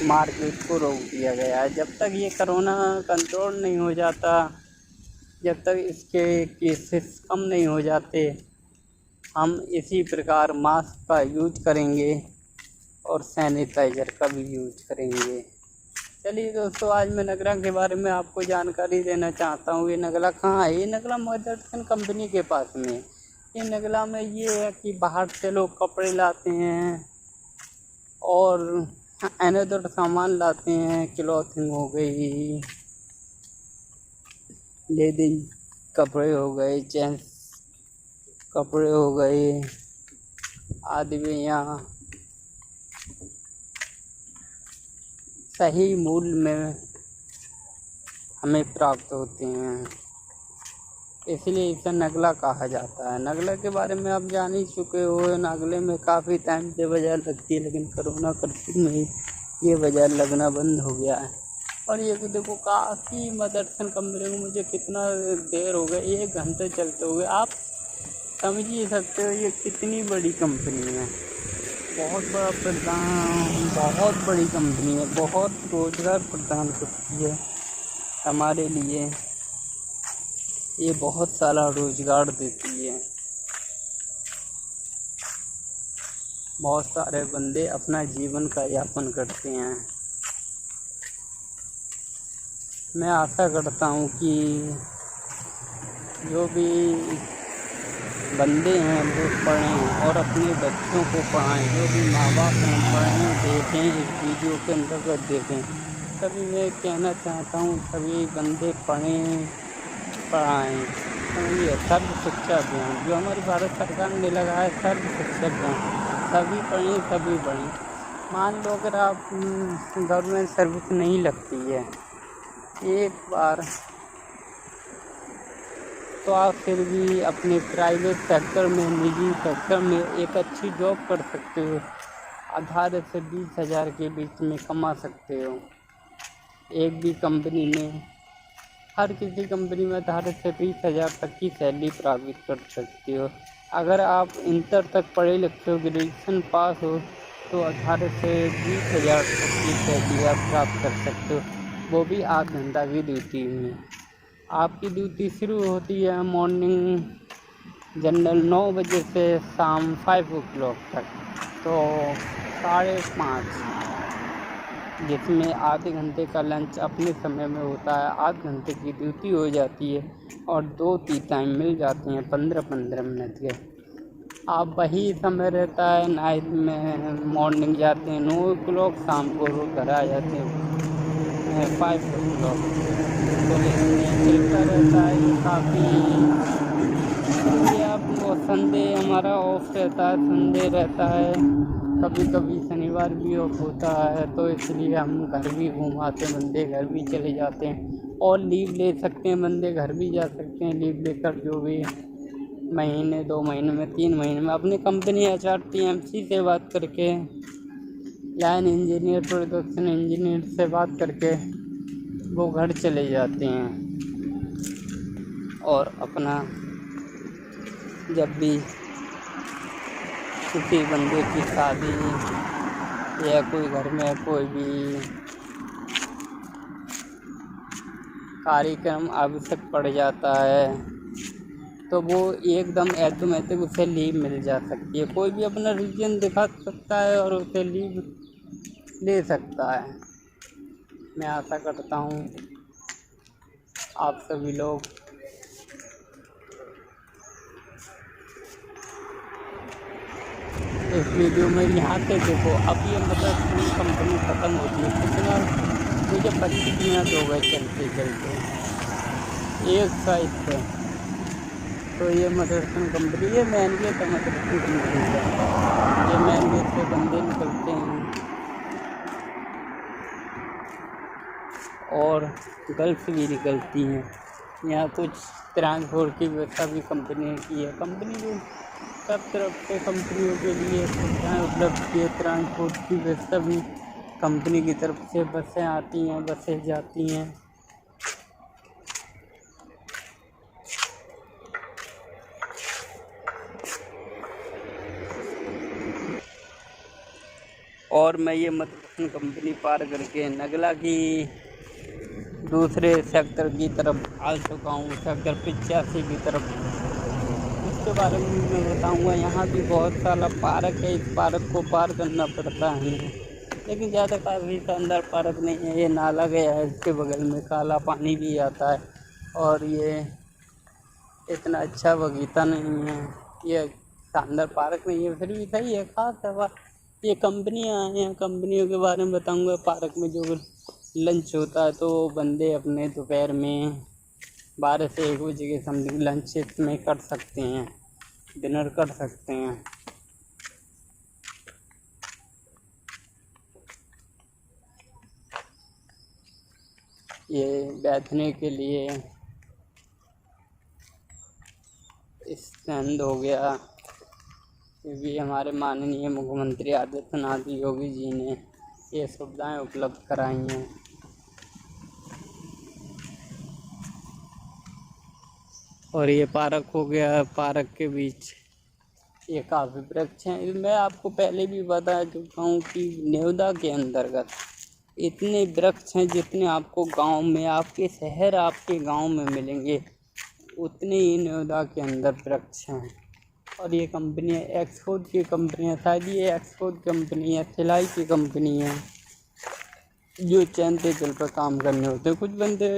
मार्केट को रोक दिया गया है। जब तक ये कोरोना कंट्रोल नहीं हो जाता, जब तक इसके केसेस कम नहीं हो जाते, हम इसी प्रकार मास्क का यूज करेंगे और सैनिटाइज़र का भी यूज करेंगे। चलिए दोस्तों, आज मैं नगला के बारे में आपको जानकारी देना चाहता हूँ। ये नगला कहाँ है? ये नगला मदरसन कंपनी के पास में। ये नगला में ये है कि बाहर से लोग कपड़े लाते हैं और अनदर सामान लाते हैं। क्लॉथिंग हो गई, लेडीज कपड़े हो गए, जेंट्स कपड़े हो गए, आदि भी यहाँ सही मूल्य में हमें प्राप्त होते हैं। इसलिए इसे नगला कहा जाता है। नगला के बारे में आप जान ही चुके हो। नगले में काफ़ी टाइम से बाज़ार लगती है, लेकिन कोरोना कर्फ्यू में ये बाज़ार लगना बंद हो गया है। और ये भी देखो, काफ़ी मदरसन कंपनी को मुझे कितना देर हो गया, 1 घंटे चलते हुए। आप समझ ही सकते हो ये कितनी बड़ी कंपनी है। बहुत बड़ी कंपनी है, बहुत रोज़गार प्रदान करती है हमारे लिए। ये बहुत सारा रोज़गार देती है। बहुत सारे बंदे अपना जीवन का यापन करते हैं। मैं आशा करता हूँ कि जो भी बंदे हैं वो पढ़ें और अपने बच्चों को पढ़ाएं। जो भी माँ बाप हैं पढ़ें, देखें, इस वीडियो के अंतर्गत देखें। तभी मैं कहना चाहता हूँ सभी बंदे पढ़ें, पढ़ाएं। समझिए, सर्व शिक्षा अभियान जो हमारी भारत सरकार ने लगाया है, सर्व शिक्षा अभियान। सभी पढ़ें, सभी पढ़ें। मान लो अगर आप गवर्नमेंट सर्विस नहीं लगती है एक बार, तो आप फिर भी अपने प्राइवेट सेक्टर में, निजी सेक्टर में एक अच्छी जॉब कर सकते हो। 18 से 20 हज़ार के बीच में कमा सकते हो एक भी कंपनी में। हर किसी कंपनी में 18 से 20 हज़ार तक की सैलरी प्राप्त कर सकते हो। अगर आप इंटर तक पढ़े लिखे हो, ग्रेजुएशन पास हो, तो 18 से 20 हज़ार तक की सैलरी आप प्राप्त कर सकते हो, वो भी 8 घंटा की ड्यूटी में। आपकी ड्यूटी शुरू होती है मॉर्निंग जनरल 9 बजे से शाम 5 o'clock तक, तो 5:30, जिसमें आधे घंटे का लंच अपने समय में होता है। 8 घंटे की ड्यूटी हो जाती है और 2 टी टाइम मिल जाते हैं 15-15 मिनट के। आप वही समय रहता है नाइट में। मॉर्निंग जाते हैं 9 o'clock, शाम को घर आ जाते हैं 5 o'clock। तो इसमें चलता रहता है ये काफ़ी। आप संडे हमारा ऑफ रहता है, संडे रहता है, कभी कभी शनिवार भी ऑफ होता है, तो इसलिए हम घर भी घूम आते हैं, बंदे घर भी चले जाते हैं और लीव ले सकते हैं, बंदे घर भी जा सकते हैं लीव लेकर, जो भी महीने 2 महीने में 3 महीने में अपनी कंपनी HRTMC से बात करके, लाइन इंजीनियर प्रोडक्शन इंजीनियर से बात करके वो घर चले जाते हैं और अपना जब भी किसी बंदे की शादी या कोई घर में कोई भी कार्यक्रम आवश्यक पड़ जाता है तो वो एकदम ऐटोमेटिक उसे लीव मिल जा सकती है। कोई भी अपना रीजन दिखा सकता है और उसे लीव ले सकता है। मैं आशा करता हूँ आप सभी लोग इस वीडियो में यहाँ से देखो। अब ये मतलब पूरी कंपनी ख़त्म होती है, कितना मुझे 25 मिनट हो गए चलते चलते एक साइड पे। तो ये मदरसन कंपनी, ये मेन गेट है मदरसन कंपनी का। ये मेन गेट से बंदे निकलते हैं और गर्ल्स भी निकलती हैं। यहाँ कुछ ट्रांसपोर्ट की व्यवस्था भी कंपनी की है। कंपनी को सब तरफ से कंपनियों के लिए सुविधाएँ उपलब्ध की है। ट्रांसपोर्ट की व्यवस्था भी कंपनी की तरफ से बसें आती हैं, बसें जाती हैं। और मैं ये मदरसन कंपनी पार करके नगला की दूसरे सेक्टर की तरफ आ चुका हूँ, सेक्टर 85 की तरफ। इसके बारे में मैं बताऊँगा। यहाँ भी बहुत सारा पार्क है, इस पार्क को पार करना पड़ता है, लेकिन ज़्यादा काफ़ी शानदार पार्क नहीं है। ये नाला गया है, इसके बगल में काला पानी भी आता है और ये इतना अच्छा बगीचा नहीं है। ये शानदार पार्क नहीं है, फिर भी सही है, खास है। ये कंपनियाँ हैं, कंपनियों के बारे में बताऊँगा। पार्क में जो लंच होता है तो बंदे अपने दोपहर में 12 से 1 बजे के समथिंग लंच इसमें कर सकते हैं, डिनर कर सकते हैं। ये बैठने के लिए स्टैंड हो गया। ये भी हमारे माननीय मुख्यमंत्री आदित्यनाथ योगी जी ने ये सुविधाएं उपलब्ध कराई हैं। और ये पार्क हो गया। पार्क के बीच ये काफ़ी वृक्ष हैं। मैं आपको पहले भी बता चुका हूँ कि नेवदा के अंतर्गत इतने वृक्ष हैं जितने आपको गांव में, आपके शहर, आपके गांव में मिलेंगे, उतने ही नेवदा के अंदर वृक्ष हैं। और ये कंपनी है एक्सपोर्ट की कंपनी है, शायद ये एक्सपोर्ट कंपनी है, सिलाई की कंपनी है, जो चैन टेबल पर काम करने होते हैं। कुछ बंदे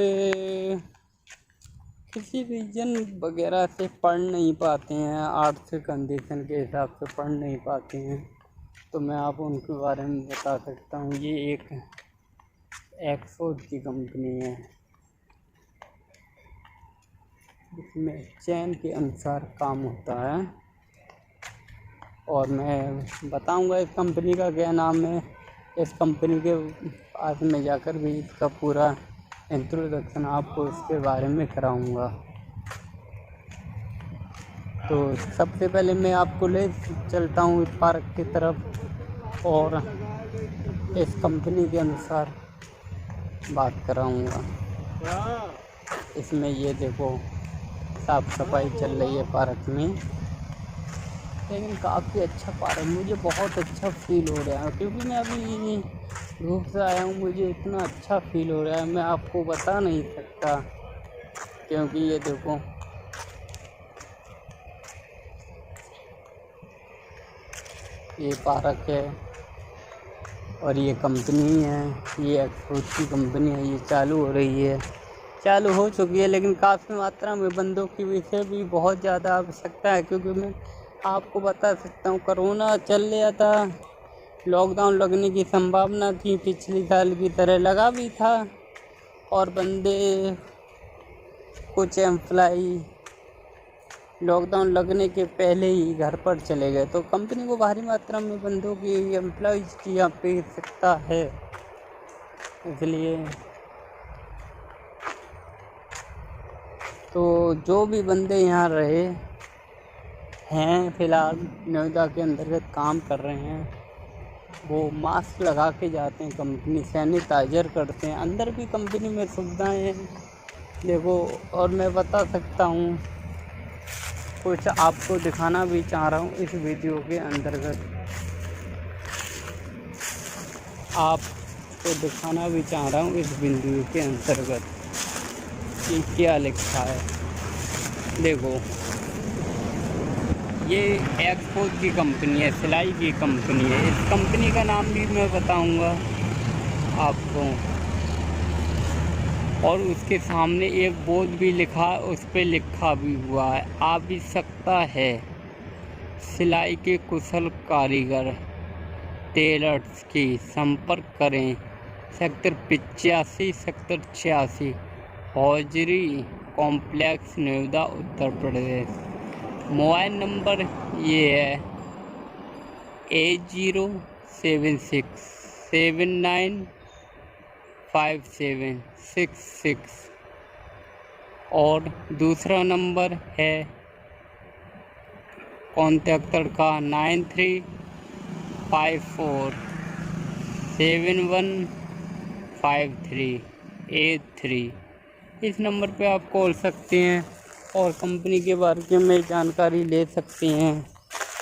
किसी रीजन वगैरह से पढ़ नहीं पाते हैं, आर्थिक कंडीशन के हिसाब से पढ़ नहीं पाते हैं, तो मैं आपको उनके बारे में बता सकता हूँ। ये एक एक्सपोर्ट की कंपनी है, इसमें चैन के अनुसार काम होता है। और मैं बताऊंगा इस कंपनी का क्या नाम है। इस कंपनी के पास में जाकर भी इसका पूरा इंट्रोडक्शन आपको इसके बारे में कराऊंगा। तो सबसे पहले मैं आपको ले चलता हूँ इस पार्क की तरफ और इस कंपनी के अनुसार बात कराऊंगा। इसमें ये देखो साफ़ सफाई चल रही है पार्क में, लेकिन काफ़ी अच्छा पार्क, मुझे बहुत अच्छा फील हो रहा है क्योंकि मैं अभी धूप से आया हूँ। मुझे इतना अच्छा फील हो रहा है, मैं आपको बता नहीं सकता। क्योंकि ये देखो ये पार्क है और ये कंपनी है, ये एक्सपोर्ट की कंपनी है। ये चालू हो रही है, चालू हो चुकी है, लेकिन काफ़ी मात्रा में बंदों की विषय भी बहुत ज़्यादा आवश्यकता है। क्योंकि मैं आपको बता सकता हूँ कोरोना चल रहा था, लॉकडाउन लगने की संभावना थी, पिछले साल की तरह लगा भी था, और बंदे कुछ एम्प्लाई लॉकडाउन लगने के पहले ही घर पर चले गए, तो कंपनी को भारी मात्रा में बंदों की एम्प्लॉयज़ की आवश्यकता है। इसलिए तो जो भी बंदे यहाँ रहे हैं फ़िलहाल नोएडा के अंतर्गत काम कर रहे हैं, वो मास्क लगा के जाते हैं, कंपनी सैनिटाइजर करते हैं। अंदर भी कंपनी में सुविधाएं हैं देखो, और मैं बता सकता हूँ, कुछ आपको दिखाना भी चाह रहा हूँ इस वीडियो के अंतर्गत। आपको दिखाना भी चाह रहा हूँ इस वीडियो के अंतर्गत कि क्या लिखा है। देखो, ये एक्सपोर्ट की कंपनी है, सिलाई की कंपनी है। इस कंपनी का नाम भी मैं बताऊंगा आपको। और उसके सामने एक बोर्ड भी लिखा, उस पर लिखा भी हुआ है, आवश्यकता है सिलाई के कुशल कारीगर टेलर्स की संपर्क करें। Sector 85 sector 86 hosiery complex Noida Uttar Pradesh. Mobile number ये है 8076795766 और दूसरा नंबर है कॉन्टैक्टर का 9354715383। इस नंबर पे आप कॉल सकते हैं और कंपनी के बारे में जानकारी ले सकते हैं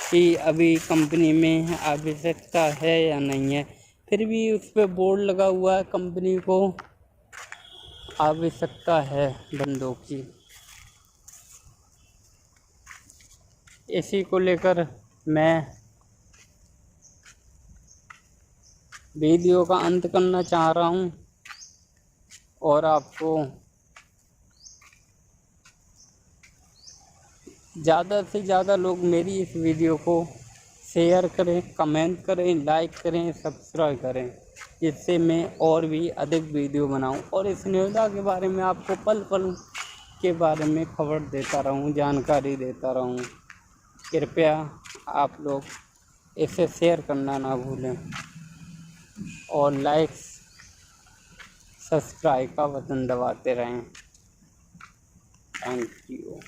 कि अभी कंपनी में आवश्यकता है या नहीं है। फिर भी उस पर बोर्ड लगा हुआ है, कंपनी को आवश्यकता है बंदों की। इसी को लेकर मैं वीडियो का अंत करना चाह रहा हूँ और आपको ज़्यादा से ज़्यादा लोग मेरी इस वीडियो को शेयर करें, कमेंट करें, लाइक करें, सब्सक्राइब करें, जिससे मैं और भी अधिक वीडियो बनाऊं और इस नोएडा के बारे में आपको पल पल के बारे में खबर देता रहूं, जानकारी देता रहूं। कृपया आप लोग इसे शेयर करना ना भूलें और लाइक सब्सक्राइब का बटन दबाते रहें। Thank you.